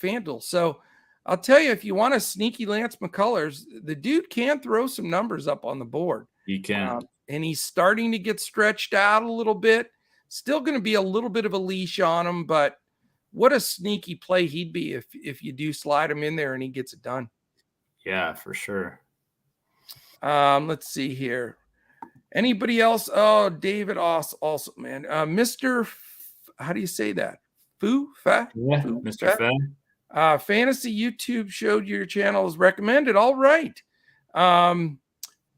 A: Fanduel. So I'll tell you, if you want a sneaky Lance McCullers, the dude can throw some numbers up on the board.
B: He can.
A: And he's starting to get stretched out a little bit. Still going to be a little bit of a leash on him, but what a sneaky play he'd be if you do slide him in there and he gets it done.
B: Yeah, for sure.
A: Let's see here. Anybody else? Oh, David also, man. Mr. How do you say that?
B: Yeah, Mr. Fa.
A: Fantasy YouTube showed your channel is recommended. All right.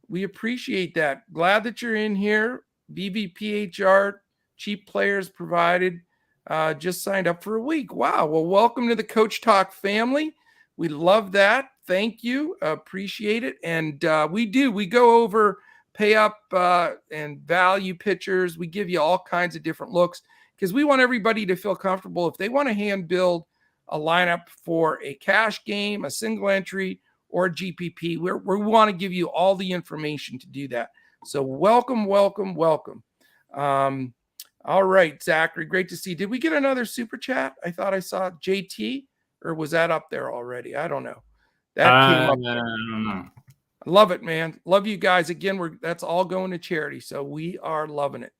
A: We appreciate that. Glad that you're in here. BBPHR, cheap players provided. Just signed up for a week. Wow. Well, welcome to the Coach Talk family. We love that. Thank you. Appreciate it. And we go over pay up and value pitchers. We give you all kinds of different looks because we want everybody to feel comfortable. If they want to hand build a lineup for a cash game, a single entry, or a GPP, we want to give you all the information to do that. So welcome. All right, Zachary, great to see. Did we get another super chat? I thought I saw JT, or was that up there already? I don't know. That came up there.
B: I don't know.
A: I love it, man. Love you guys. Again, that's all going to charity, so we are loving it.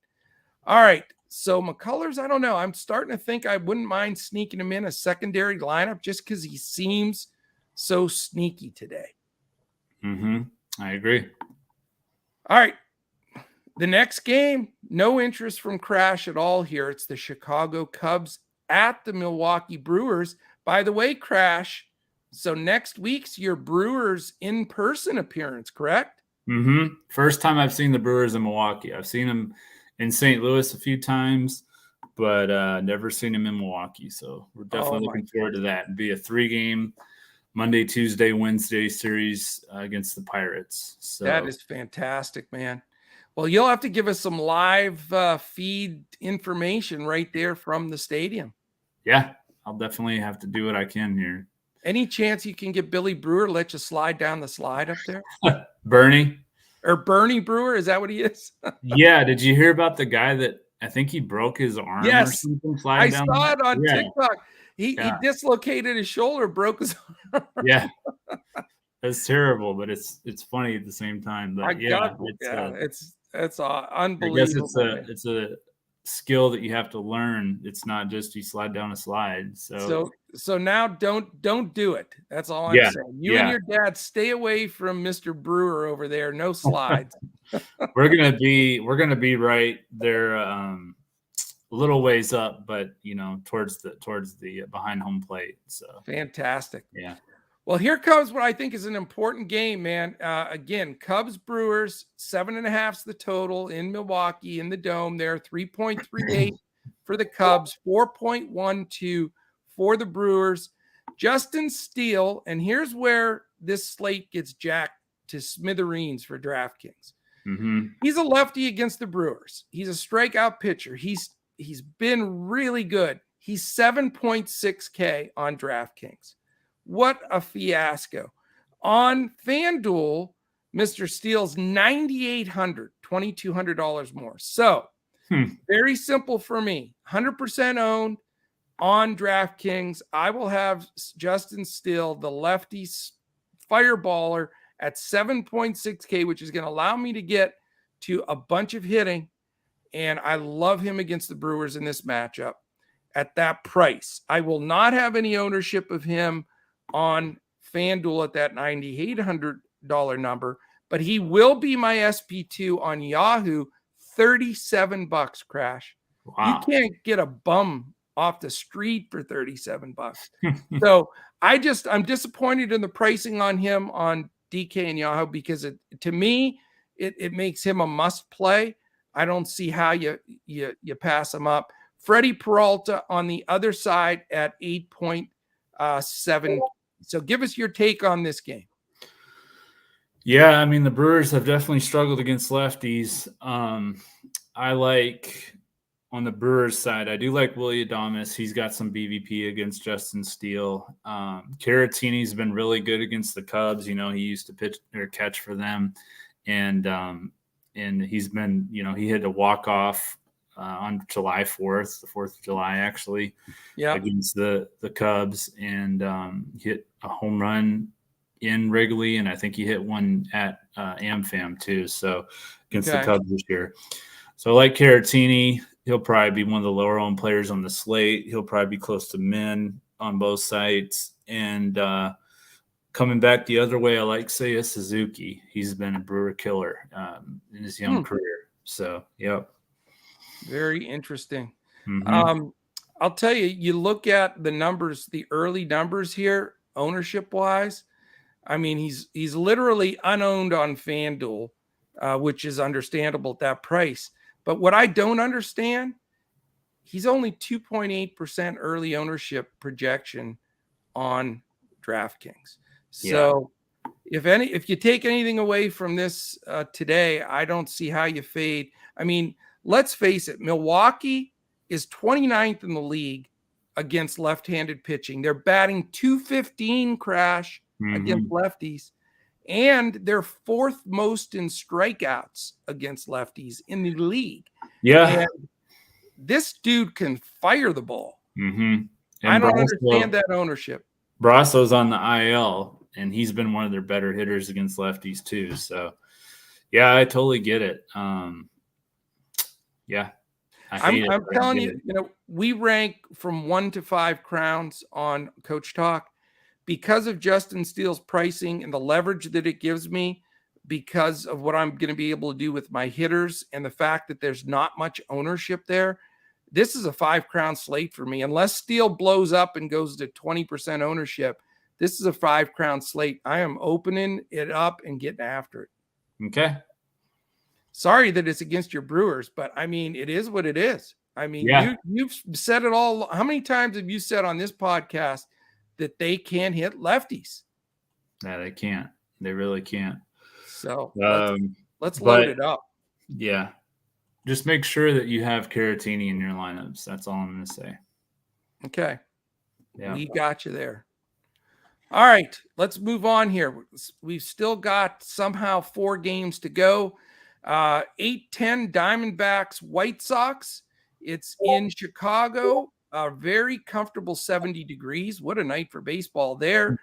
A: All right, so McCullers, I don't know. I'm starting to think I wouldn't mind sneaking him in a secondary lineup just because he seems so sneaky today.
B: I agree.
A: All right. The next game, no interest from Crash at all here. It's the Chicago Cubs at the Milwaukee Brewers. By the way, Crash, so next week's your Brewers in-person appearance, correct?
B: First time I've seen the Brewers in Milwaukee. I've seen them in St. Louis a few times, but never seen them in Milwaukee. So we're definitely looking forward to that. It'd be a 3-game Monday, Tuesday, Wednesday series against the Pirates. So
A: that is fantastic, man. Well, you'll have to give us some live feed information right there from the stadium.
B: Yeah, I'll definitely have to do what I can here.
A: Any chance you can get Billy Brewer let you slide down the slide up there?
B: Bernie.
A: Or Bernie Brewer. Is that what he is?
B: Yeah. Did you hear about the guy that I think he broke his arm or
A: Yes.
B: something
A: I
B: sliding down?
A: saw it on
B: Yeah.
A: TikTok. He dislocated his shoulder, broke his arm.
B: Yeah. That's terrible, but it's funny at the same time. But
A: It's
B: I guess
A: unbelievable.
B: it's a skill that you have to learn. It's not just you slide down a slide.
A: So now don't do it. That's all I'm
B: Yeah,
A: saying. You and your dad stay away from Mr. Brewer over there. No slides.
B: we're gonna be right there, a little ways up, but towards the behind home plate. So
A: fantastic.
B: Yeah.
A: Well, here comes what I think is an important game, man. Again, Cubs Brewers 7.5's the total in Milwaukee in the Dome. There 3.38 for the Cubs, 4.12 for the Brewers. Justin Steele, and here's where this slate gets jacked to smithereens for DraftKings.
B: Mm-hmm.
A: He's a lefty against the Brewers. He's a strikeout pitcher. He's been really good. He's 7.6K on DraftKings. What a fiasco. On FanDuel, Mr. Steele's $9,800, $2,200 more. So very simple for me. 100% owned on DraftKings. I will have Justin Steele, the lefty fireballer, at 7.6K, which is going to allow me to get to a bunch of hitting. And I love him against the Brewers in this matchup at that price. I will not have any ownership of him on FanDuel at that $9,800 number, but he will be my SP2 on Yahoo, $37, Crash.
B: Wow.
A: You can't get a bum off the street for $37. So I'm disappointed in the pricing on him on DK and Yahoo because to me, it makes him a must play. I don't see how you pass him up. Freddie Peralta on the other side at 8.7. So give us your take on this game.
B: Yeah, I mean, the Brewers have definitely struggled against lefties. I like, on the Brewers side, I do like Willy Adames. He's got some BVP against Justin Steele. Caratini's been really good against the Cubs. He used to pitch or catch for them. And he's been, he had to walk off on July 4th, the 4th of July, actually, against the Cubs, and hit a home run in Wrigley, and I think he hit one at AmFam too, so against the Cubs this year. So I like Caratini. He'll probably be one of the lower-owned players on the slate. He'll probably be close to min on both sides. And coming back the other way, I like Seiya Suzuki. He's been a Brewer killer in his young career. So, yep.
A: Very interesting.
B: Mm-hmm.
A: I'll tell you, you look at the numbers, the early numbers here, ownership-wise. I mean, he's literally unowned on FanDuel, which is understandable at that price. But what I don't understand, he's only 2.8% early ownership projection on DraftKings. So if you take anything away from this today, I don't see how you fade. I mean, let's face it, Milwaukee is 29th in the league against left-handed pitching. They're batting .215, Crash, against lefties. And they're fourth most in strikeouts against lefties in the league. Yeah. And this dude can fire the ball.
B: Mm-hmm.
A: I don't understand that ownership.
B: Brasso's on the IL, and he's been one of their better hitters against lefties too. So, yeah, I totally get it. Yeah.
A: I'm telling you, we rank from 1 to 5 crowns on Coach Talk. Because of Justin Steele's pricing and the leverage that it gives me, because of what I'm going to be able to do with my hitters and the fact that there's not much ownership there, this is a 5-crown slate for me. Unless Steele blows up and goes to 20% ownership, this is a 5-crown slate. I am opening it up and getting after it.
B: Okay.
A: Sorry that it's against your Brewers, but I mean, it is what it is. I mean, you've said it all. How many times have you said on this podcast that they can't hit lefties?
B: Yeah, they can't. They really can't.
A: So let's load it up.
B: Yeah. Just make sure that you have Caratini in your lineups. That's all I'm going to say.
A: Okay.
B: Yeah.
A: We got you there. All right, let's move on here. We've still got somehow 4 games to go. 8-10 Diamondbacks, White Sox. It's in Chicago. Very comfortable 70 degrees. What a night for baseball there.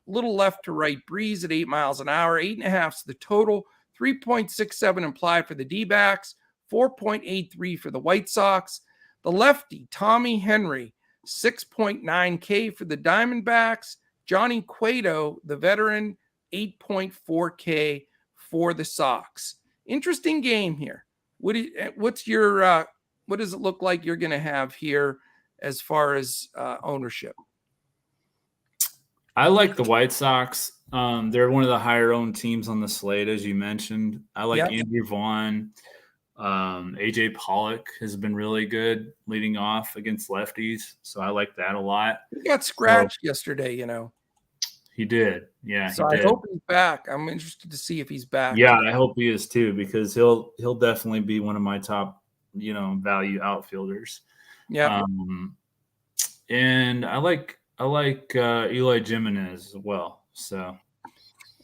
A: Little left to right breeze at 8 miles an hour. 8.5 is the total. 3.67 implied for the D-backs. 4.83 for the White Sox. The lefty, Tommy Henry, 6.9K for the Diamondbacks. Johnny Cueto, the veteran, 8.4K for the Sox. Interesting game here. What does it look like you're going to have here as far as ownership?
B: I like the White Sox. They're one of the higher owned teams on the slate, as you mentioned. I like Andrew Vaughn. AJ Pollock has been really good leading off against lefties, so I like that a lot.
A: He got scratched yesterday,
B: He did. Yeah.
A: So I hope he's back. I'm interested to see if he's back.
B: Yeah, today. I hope he is too, because he'll definitely be one of my top, value outfielders.
A: Yeah.
B: And I like Eli Jimenez as well. So,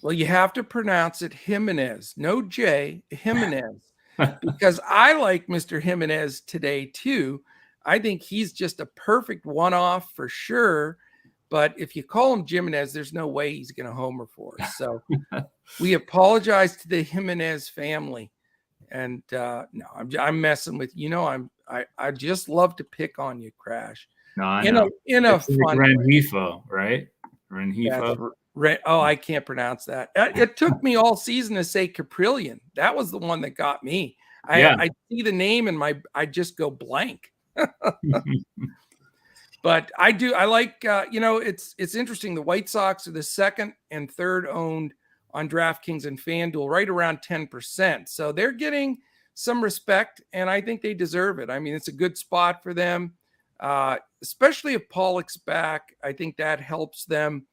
A: well, you have to pronounce it Jimenez, no J, Jimenez, because I like Mr. Jimenez today too. I think he's just a perfect one-off for sure. But if you call him Jimenez, there's no way he's going to homer for us. So we apologize to the Jimenez family. And no, I'm messing with I just love to pick on you, Crash.
B: No, I know.
A: In a fun
B: Rengifo, right? Rengifo.
A: I can't pronounce that. It took me all season to say Caprillion. That was the one that got me. I see the name and I just go blank. But I like, it's interesting. The White Sox are the second and third owned on DraftKings and Fanduel, right around 10%. So they're getting some respect, and I think they deserve it. I mean, it's a good spot for them, especially if Pollock's back. I think that helps them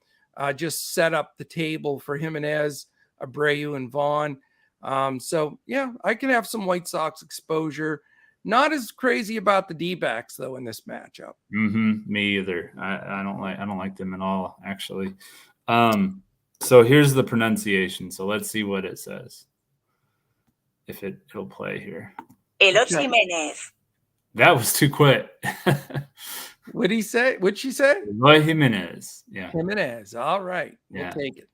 A: just set up the table for Jimenez, Abreu, and Vaughn. So, yeah, I can have some White Sox exposure. Not as crazy about the D-backs though in this matchup.
B: Me either. I don't like them at all, actually. So here's the pronunciation. So let's see what it says. If it'll play here.
C: Eloy Jimenez.
B: That was too quick.
A: What'd he say? What'd she say?
B: Eloy Jimenez. Yeah.
A: Jimenez. All right. We'll take it.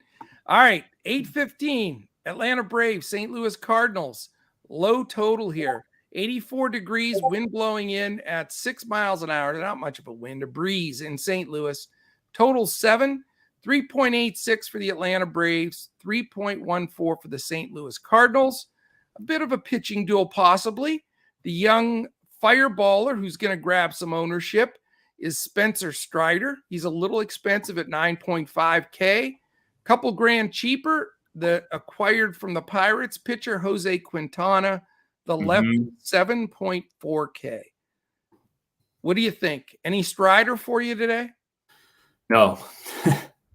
A: All right. 8:15. Atlanta Braves, St. Louis Cardinals. Low total here. 84 degrees, wind blowing in at 6 miles an hour. Not much of a wind, a breeze in St. Louis. Total 7, 3.86 for the Atlanta Braves, 3.14 for the St. Louis Cardinals. A bit of a pitching duel, possibly. The young fireballer who's going to grab some ownership is Spencer Strider. He's a little expensive at 9.5K. Couple grand cheaper, the acquired from the Pirates pitcher Jose Quintana. The left 7.4K. What do you think? Any Strider for you today?
B: No.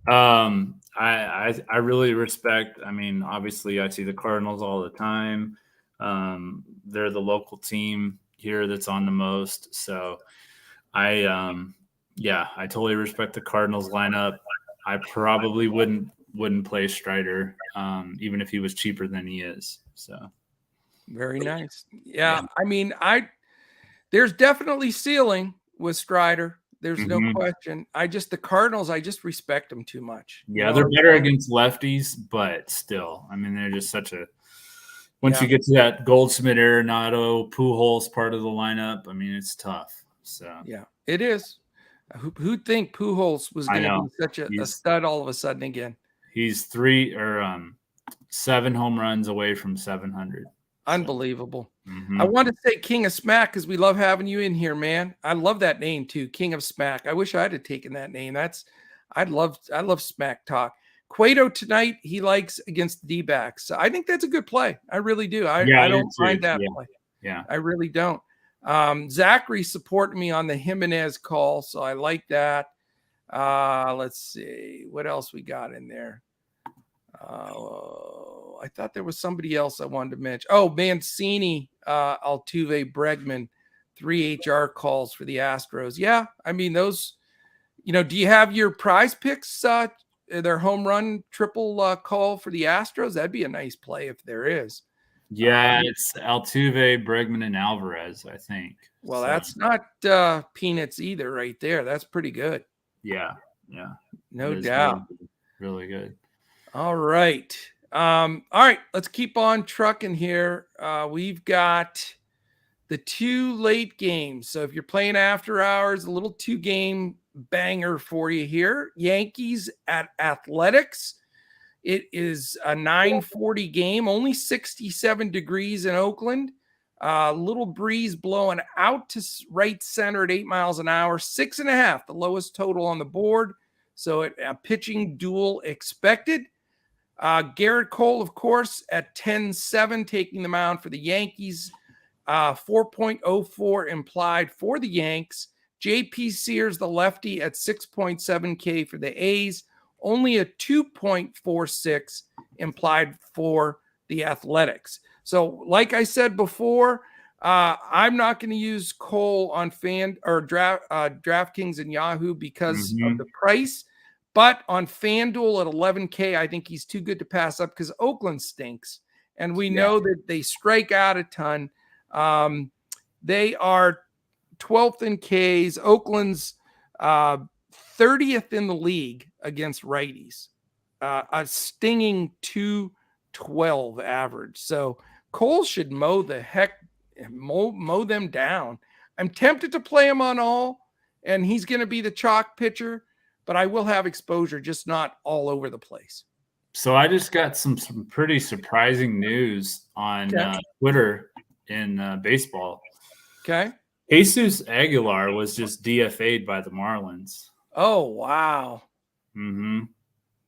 B: I really respect. I mean, obviously, I see the Cardinals all the time. They're the local team here that's on the most. So I totally respect the Cardinals lineup. I probably wouldn't play Strider, even if he was cheaper than he is. So.
A: Very nice. Yeah. I mean, there's definitely ceiling with Strider. There's no question. The Cardinals, I just respect them too much.
B: Yeah, they're better against lefties, but still, I mean, they're just such a once you get to that Goldschmidt, Arenado, Pujols part of the lineup, I mean, it's tough. So
A: yeah, it is. Who'd think Pujols was going to be such a stud all of a sudden again?
B: He's 7 home runs away from 700.
A: Unbelievable. I want to say King of Smack because we love having you in here, man. I love that name too, King of Smack. I wish I'd have taken that name. I love Smack talk. Cueto tonight, he likes against the D-backs. So I think that's a good play. I really do. I don't mind that play.
B: Yeah,
A: I really don't. Zachary supported me on the Jimenez call, so I like that. Let's see what else we got in there. I thought there was somebody else I wanted to mention. Oh, Mancini, Altuve, Bregman, 3 HR calls for the Astros. Yeah, I mean those. Do you have your prize picks their home run triple call for the Astros? That'd be a nice play if there is.
B: Yeah, it's Altuve, Bregman, and Alvarez, I think.
A: Well,
B: So,
A: that's not peanuts either right there. That's pretty good.
B: yeah.
A: No doubt.
B: Really good.
A: All right. All right. Let's keep on trucking here. We've got the 2 late games. So if you're playing after hours, a little 2-game banger for you here. Yankees at Athletics. It is a 9:40 game, only 67 degrees in Oakland. Little breeze blowing out to right center at 8 miles an hour, 6.5, the lowest total on the board. So a pitching duel expected. Garrett Cole, of course, at 10-7, taking the mound for the Yankees. 4.04 implied for the Yanks. JP Sears, the lefty, at 6.7K for the A's. Only a 2.46 implied for the Athletics. So, like I said before, I'm not going to use Cole on DraftKings and Yahoo because of the price. But on Fanduel at 11K, I think he's too good to pass up because Oakland stinks. And we know that they strike out a ton. They are 12th in Ks. Oakland's 30th in the league against righties, a stinging 212 average. So Cole should mow them down. I'm tempted to play him on all, and he's going to be the chalk pitcher, but I will have exposure, just not all over the place.
B: So I just got some pretty surprising news on Twitter in baseball.
A: Okay.
B: Jesus Aguilar was just DFA'd by the Marlins.
A: Oh, wow.
B: Mm-hmm.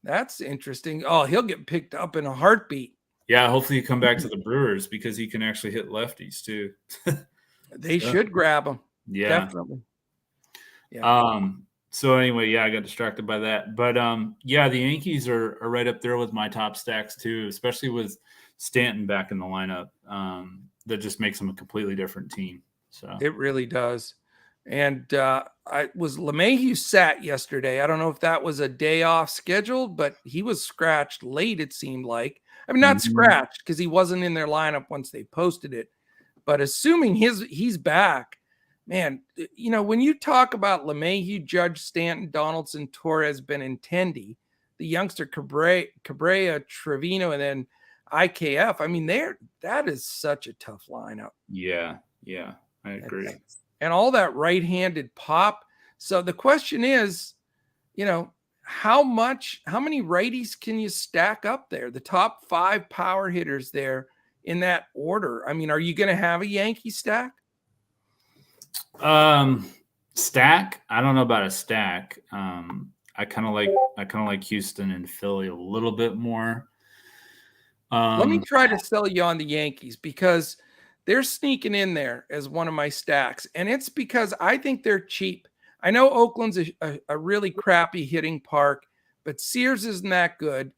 A: That's interesting. Oh, he'll get picked up in a heartbeat.
B: Yeah, hopefully you come back to the Brewers because he can actually hit lefties too.
A: They should grab him.
B: Yeah.
A: Definitely. Yeah.
B: So anyway, I got distracted by that. But the Yankees are right up there with my top stacks too, especially with Stanton back in the lineup. That just makes them a completely different team. So
A: it really does. And LeMahieu sat yesterday. I don't know if that was a day off scheduled, but he was scratched late, it seemed like. I mean, not scratched because he wasn't in their lineup once they posted it. But assuming he's back, man, when you talk about LeMahieu, Judge, Stanton, Donaldson, Torres, Benintendi, the youngster Cabrera, Trevino, and then IKF, I mean, that is such a tough lineup.
B: Yeah, I agree.
A: And all that right-handed pop. So the question is, how many righties can you stack up there? The top 5 power hitters there in that order. I mean, are you going to have a Yankee stack?
B: Stack? I don't know about a stack. I kind of like Houston and Philly a little bit more.
A: Let me try to sell you on the Yankees because they're sneaking in there as one of my stacks. And it's because I think they're cheap. I know Oakland's a really crappy hitting park, but Sears isn't that good.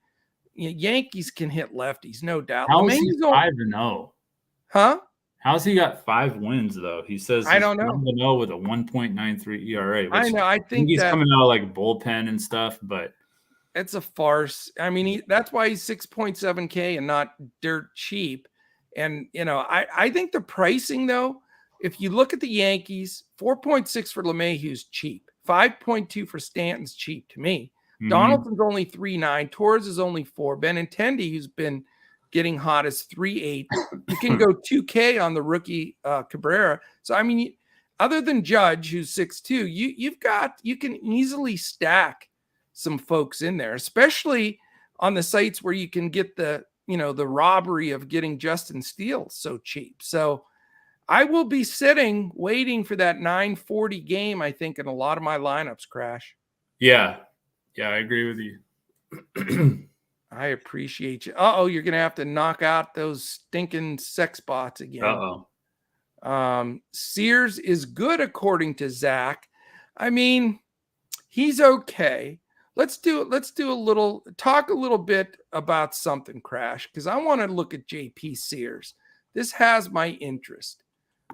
A: Yankees can hit lefties, no doubt.
B: How's he 5-0?
A: Huh?
B: How's he got 5 wins, though? He says
A: I don't know.
B: 5-0 with a 1.93 ERA.
A: I know. I think
B: he's coming out like bullpen and stuff, but
A: it's a farce. I mean, that's why he's 6.7K and not dirt cheap. And, I think the pricing, though, if you look at the Yankees, 4.6 for LeMahieu is cheap. 5.2 for Stanton's cheap to me. Mm-hmm. Donaldson's only 3.9. Torres is only 4. Benintendi, who's been getting hot, is 3.8. You can go 2K on the rookie Cabrera. So, I mean, other than Judge, who's 6.2, you can easily stack some folks in there, especially on the sites where you can get the robbery of getting Justin Steele so cheap. So I will be sitting waiting for that 9:40 game, I think, in a lot of my lineups, Crash.
B: Yeah, I agree with you.
A: I appreciate you. You're going to have to knock out those stinking sex bots again. Sears is good, according to Zach. I mean, he's okay. Let's talk a little bit about something, Crash, because I want to look at JP Sears. This has my interest.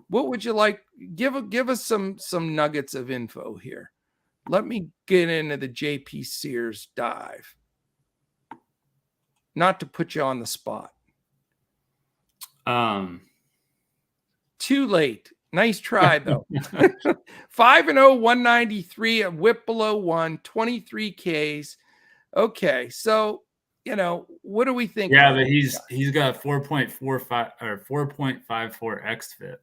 A: What would you like? Give us some nuggets of info here. Let me get into the JP Sears dive. Not to put you on the spot. Too late. Nice try, though. 5-0, 193, a whip below 1, 23 Ks. Okay, so, what do we think?
B: Yeah, but he's got 4.45 or 4.54 xFIP.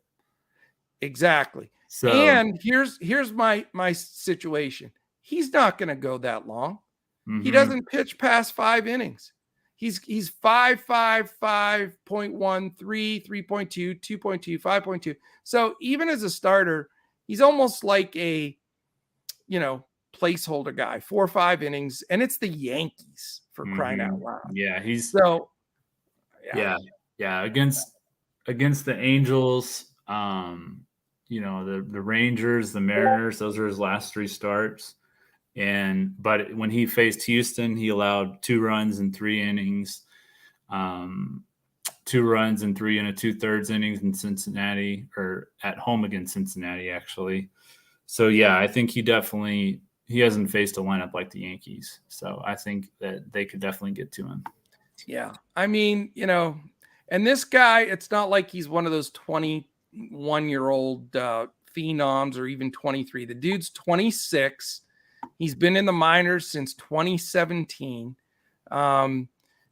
A: Exactly.
B: So,
A: and here's my situation. He's not going to go that long. He doesn't pitch past 5 innings. He's 5.5, 5.1, 3.2, 2.2, 5.2. So even as a starter, he's almost like a, placeholder guy, 4 or 5 innings, and it's the Yankees for crying out loud.
B: Yeah, against the Angels, the Rangers, the Mariners, those are his last 3 starts. But when he faced Houston, he allowed 2 runs in 3 innings, 2 runs in 3 and a 2/3 innings in Cincinnati, or at home against Cincinnati, actually. So yeah, I think he hasn't faced a lineup like the Yankees. So I think that they could definitely get to him.
A: Yeah. I mean, and this guy, it's not like he's one of those 21-year-old phenoms or even 23. The dude's 26. He's been in the minors since 2017.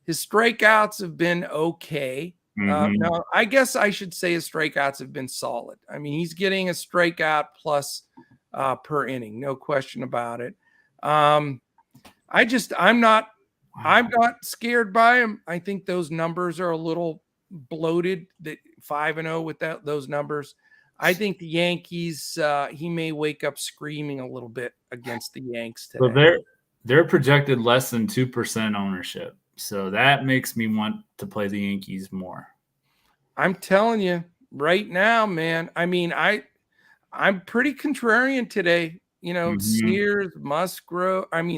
A: His strikeouts have been okay. Now, I guess I should say his strikeouts have been solid. I mean, he's getting a strikeout plus per inning, no question about it. I'm not scared by him. I think those numbers are a little bloated. That 5-0 with those numbers. I think the Yankees, he may wake up screaming a little bit against the Yanks today.
B: So they're projected less than 2% ownership. So that makes me want to play the Yankees more.
A: I'm telling you right now, man. I mean, I'm pretty contrarian today. Sears,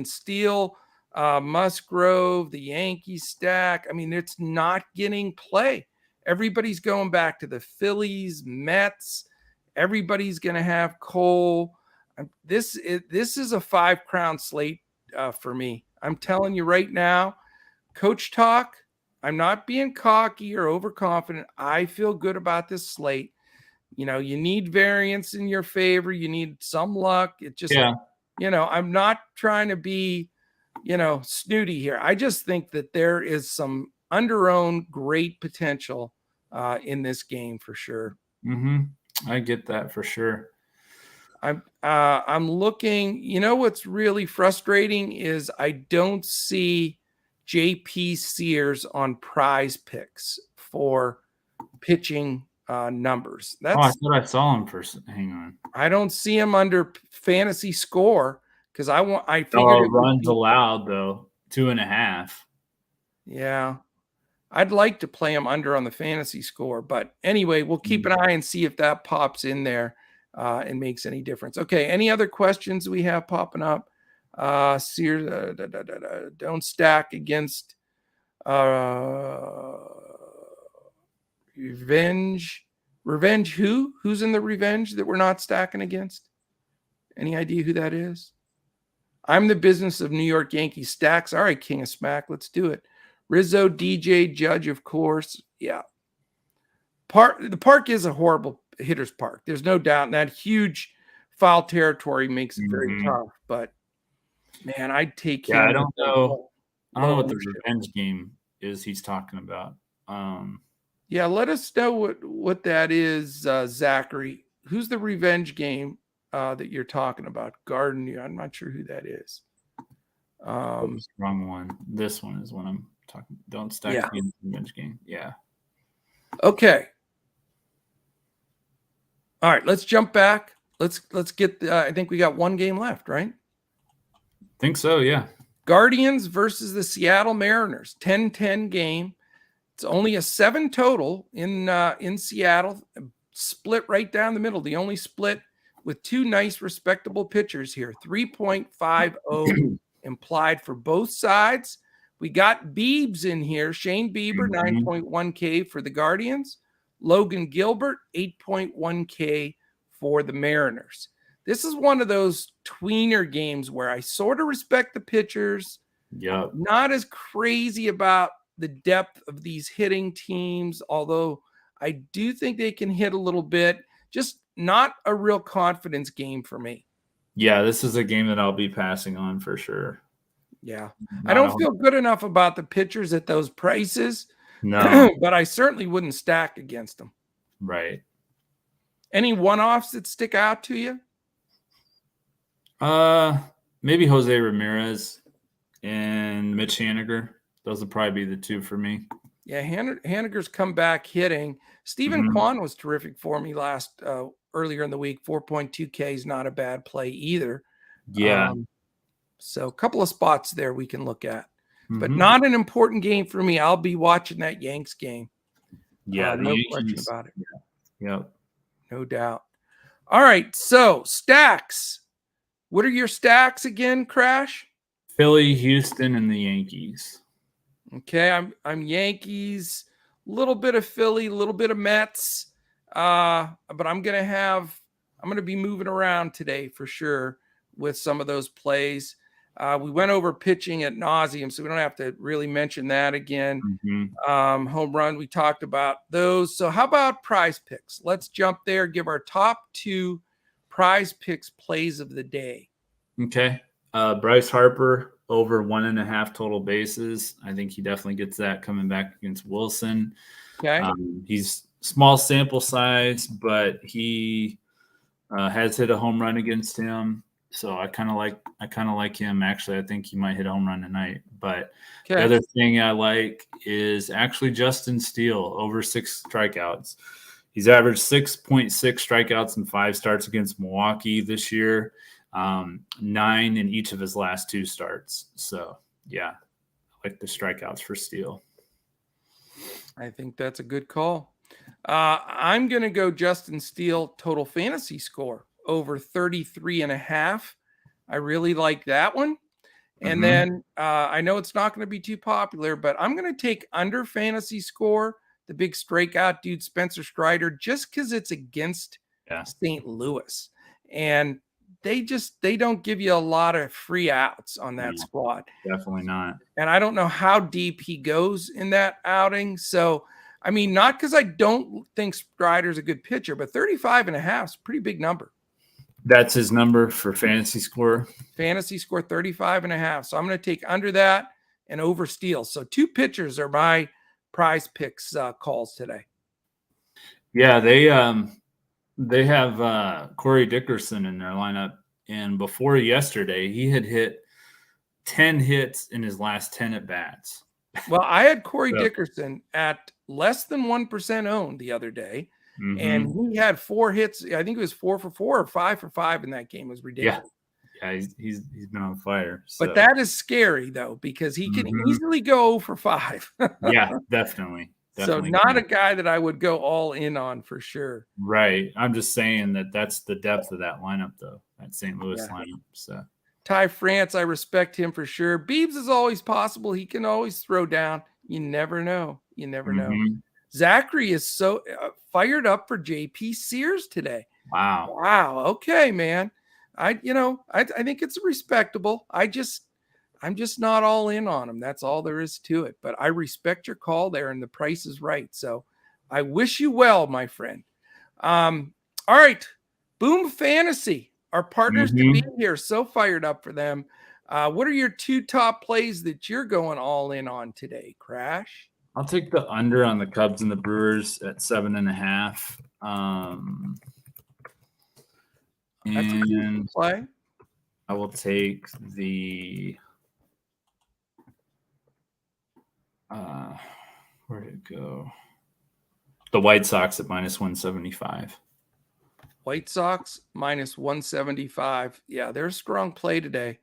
A: Steele, Musgrove, the Yankees stack. I mean, it's not getting play. Everybody's going back to the Phillies, Mets. Everybody's going to have Cole. This is a 5-crown slate for me. I'm telling you right now, coach talk. I'm not being cocky or overconfident. I feel good about this slate. You need variance in your favor. You need some luck. It just, I'm not trying to be, snooty here. I just think that there is some under-owned great potential in this game for sure.
B: I get that for sure.
A: I'm looking, what's really frustrating is I don't see JP Sears on PrizePicks for pitching numbers.
B: I thought I saw him for. Hang on.
A: I don't see him under fantasy score because I figured
B: runs allowed though 2.5.
A: Yeah, I'd like to play him under on the fantasy score, but anyway, we'll keep an eye and see if that pops in there and makes any difference. Okay, any other questions we have popping up? Sears, don't stack against Revenge. Who's in the Revenge that we're not stacking against? Any idea who that is? I'm the business of New York Yankees stacks. All right, King of Smack, let's do it. Rizzo, DJ, Judge, of course. Yeah. The park is a horrible hitter's park. There's no doubt. And that huge foul territory makes it very tough. But man, I'd take him.
B: I don't know what the revenge game is he's talking about.
A: Yeah, let us know what that is, Zachary. Who's the revenge game that you're talking about? Garden. I'm not sure who that is.
B: Wrong one. This one is what I'm talking. Don't stack the revenge game. Yeah.
A: Okay. All right, let's jump back. Let's get. I think we got one game left, right?
B: Think so. Yeah.
A: Guardians versus the Seattle Mariners. 10-10 game. It's only a 7 total in Seattle. Split right down the middle. The only split with 2 nice, respectable pitchers here. 3.50 implied for both sides. We got Biebs in here. Shane Bieber, 9.1K for the Guardians. Logan Gilbert, 8.1K for the Mariners. This is one of those tweener games where I sort of respect the pitchers.
B: Yeah.
A: Not as crazy about the depth of these hitting teams, although I do think they can hit a little bit. Just not a real confidence game for me.
B: Yeah, this is a game that I'll be passing on for sure.
A: Yeah. I don't feel good enough about the pitchers at those prices.
B: No.
A: But I certainly wouldn't stack against them.
B: Right.
A: Any one-offs that stick out to you?
B: Maybe Jose Ramirez and Mitch Haniger. Those would probably be the two for me.
A: Yeah, Haniger's come back hitting. Stephen Kwan was terrific for me earlier in the week. 4.2K is not a bad play either.
B: Yeah.
A: So a couple of spots there we can look at, but not an important game for me. I'll be watching that Yanks game.
B: Yeah,
A: no question about it.
B: Yeah,
A: no doubt. All right, so stacks. What are your stacks again, Crash?
B: Philly, Houston, and the Yankees.
A: Okay, I'm Yankees, a little bit of Philly, a little bit of Mets. But I'm gonna be moving around today for sure with some of those plays. We went over pitching ad nauseum, so we don't have to really mention that again. Home run, we talked about those. So how about PrizePicks? Let's jump there, give our top 2 PrizePicks plays of the day.
B: Okay. Bryce Harper over 1.5 total bases. I think he definitely gets that coming back against Wilson.
A: Okay.
B: He's small sample size, but he has hit a home run against him. So I kind of like him. Actually, I think he might hit a home run tonight. But the other thing I like is actually Justin Steele over 6 strikeouts. He's averaged 6.6 strikeouts in 5 starts against Milwaukee this year. 9 in each of his last 2 starts. So yeah, I like the strikeouts for Steele.
A: I think that's a good call. I'm going to go Justin Steele total fantasy score over 33.5. I really like that one. And then I know it's not going to be too popular, but I'm going to take under fantasy score, the big strikeout dude, Spencer Strider, just because it's against St. Louis. And they don't give you a lot of free outs on that squad.
B: Definitely not.
A: And I don't know how deep he goes in that outing. So, I mean, not because I don't think Strider's a good pitcher, but 35.5 is a pretty big number.
B: That's his number for fantasy score.
A: Fantasy score 35.5. So I'm going to take under that and over Steele. So 2 pitchers are my PrizePicks calls today.
B: Yeah, they have Corey Dickerson in their lineup, and before yesterday, he had hit 10 hits in his last 10 at bats.
A: Well, I had Corey Dickerson at less than 1% owned the other day. And he had 4 hits. I think it was 4 for 4 or 5 for 5 in that game. It was ridiculous.
B: Yeah, he's been on fire. So.
A: But that is scary though, because he can easily go 0 for 5.
B: Yeah, definitely.
A: So not a guy that I would go all in on for sure.
B: Right. I'm just saying that's the depth of that lineup though, that St. Louis lineup. So
A: Ty France, I respect him for sure. Beebs is always possible. He can always throw down. You never know. You never know. Zachary is so fired up for JP Sears today. Wow. Okay, man. I think it's respectable. I'm just not all in on him. That's all there is to it. But I respect your call there, and the price is right. So I wish you well, my friend. All right. Boom Fantasy, our partners to be here. So fired up for them. What are your 2 top plays that you're going all in on today, Crash?
B: I'll take the under on the Cubs and the Brewers at 7.5.
A: That's a good play.
B: I will take the where did it go? The White Sox at -175.
A: White Sox -175. Yeah, they're a strong play today.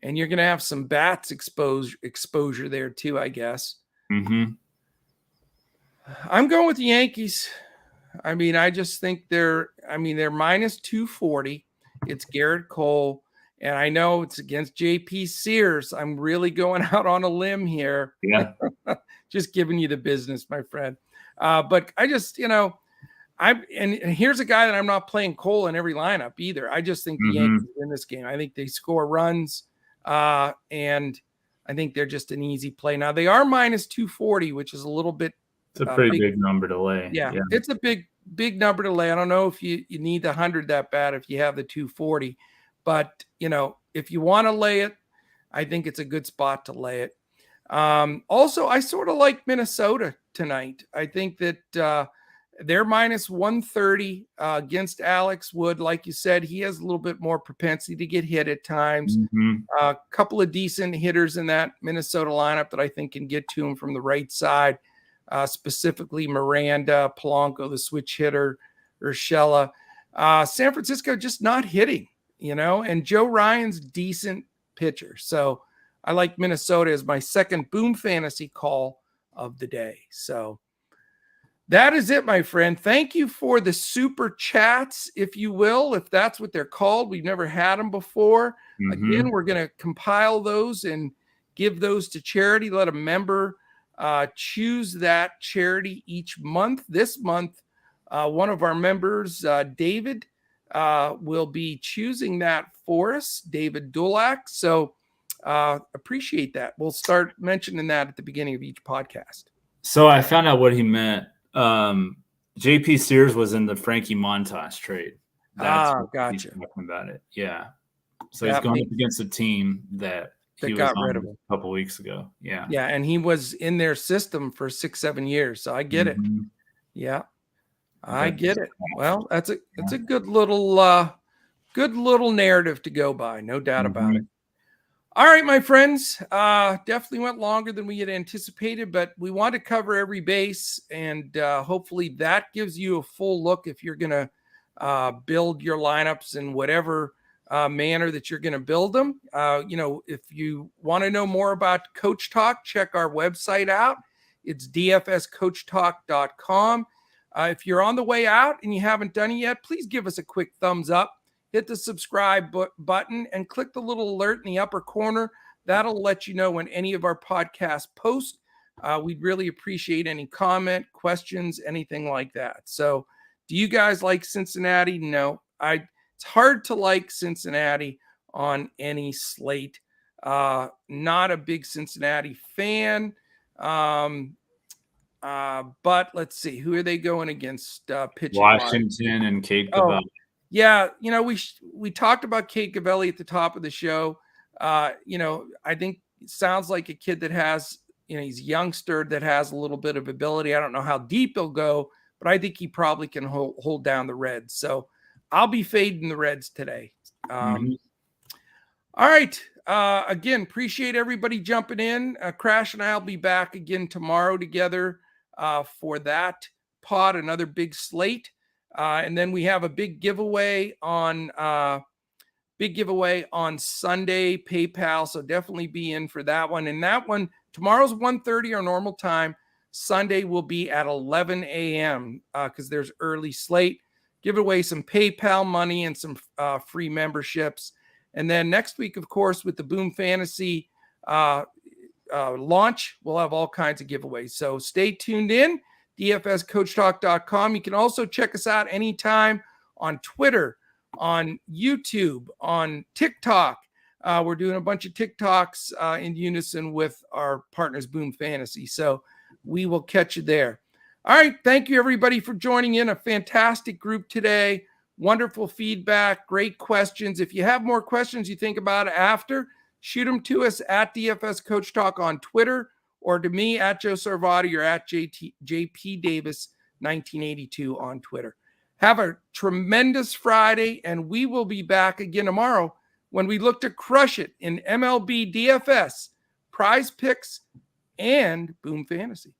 A: And you're going to have some bats exposure there too, I guess. I'm going with the Yankees. I mean, I just think they're -240. It's Garrett Cole. And I know it's against JP Sears. I'm really going out on a limb here.
B: Yeah.
A: Just giving you the business, my friend. But I just, and here's a guy that I'm not playing Cole in every lineup either. I just think the Yankees win this game. I think they score runs. And I think they're just an easy play. Now they are minus 240, which is a little bit.
B: It's a pretty big number to lay.
A: Yeah, it's a big number to lay. I don't know if you need the 100 that bad if you have the 240, but if you want to lay it, I think it's a good spot to lay it. Also, I sort of like Minnesota tonight. I think that they're minus 130 against Alex Wood. Like you said, he has a little bit more propensity to get hit at times. A couple of decent hitters in that Minnesota lineup that I think can get to him from the right side, specifically Miranda, Polanco, the switch hitter, Urshela. San Francisco just not hitting, and Joe Ryan's decent pitcher. So I like Minnesota as my second Boom Fantasy call of the day. So that is it, my friend. Thank you for the super chats, if you will, if that's what they're called. We've never had them before. Again, we're going to compile those and give those to charity. Let a member choose that charity each month. This month, one of our members, David, will be choosing that for us, David Dulac. So appreciate that. We'll start mentioning that at the beginning of each podcast.
B: So I found out what he meant. JP Sears was in the Frankie Montas trade. That's
A: gotcha.
B: He's talking about it. Yeah. So he's going up against a team that he
A: got
B: was
A: rid
B: on
A: of him
B: a couple weeks ago. Yeah.
A: Yeah, and he was in their system for 6-7 years. So I get it. Yeah. I get it. Well, that's a good little narrative to go by, no doubt about it. All right, my friends, definitely went longer than we had anticipated, but we want to cover every base, and hopefully that gives you a full look if you're going to build your lineups in whatever manner that you're going to build them. If you want to know more about Coach Talk, check our website out. It's dfscoachtalk.com. If you're on the way out and you haven't done it yet, please give us a quick thumbs up. Hit the subscribe button and click the little alert in the upper corner. That'll let you know when any of our podcasts post. We'd really appreciate any comment, questions, anything like that. So do you guys like Cincinnati? No, it's hard to like Cincinnati on any slate. Not a big Cincinnati fan. But let's see, who are they going against? Pitching
B: Washington and Kate Gavelli.
A: Yeah, we talked about Kate Gavelli at the top of the show. I think it sounds like a kid that has, he's a youngster that has a little bit of ability. I don't know how deep he'll go, but I think he probably can hold down the Reds. So I'll be fading the Reds today. All right. Again, appreciate everybody jumping in. Crash and I will be back again tomorrow together for that pod, another big slate. And then we have a big giveaway on Sunday, PayPal. So definitely be in for that one. And that one, tomorrow's 1:30 our normal time. Sunday will be at 11 a.m. Because there's early slate. Give away some PayPal money and some free memberships. And then next week, of course, with the Boom Fantasy launch, we'll have all kinds of giveaways. So stay tuned in. DFSCoachTalk.com. You can also check us out anytime on Twitter, on YouTube, on TikTok. We're doing a bunch of TikToks in unison with our partners, Boom Fantasy. So we will catch you there. All right. Thank you, everybody, for joining in. A fantastic group today. Wonderful feedback. Great questions. If you have more questions you think about after, shoot them to us at DFS Coach Talk on Twitter, or to me at Joe Sarvati or at JP Davis 1982 on Twitter. Have a tremendous Friday, and we will be back again tomorrow when we look to crush it in MLB DFS, PrizePicks, and Boom Fantasy.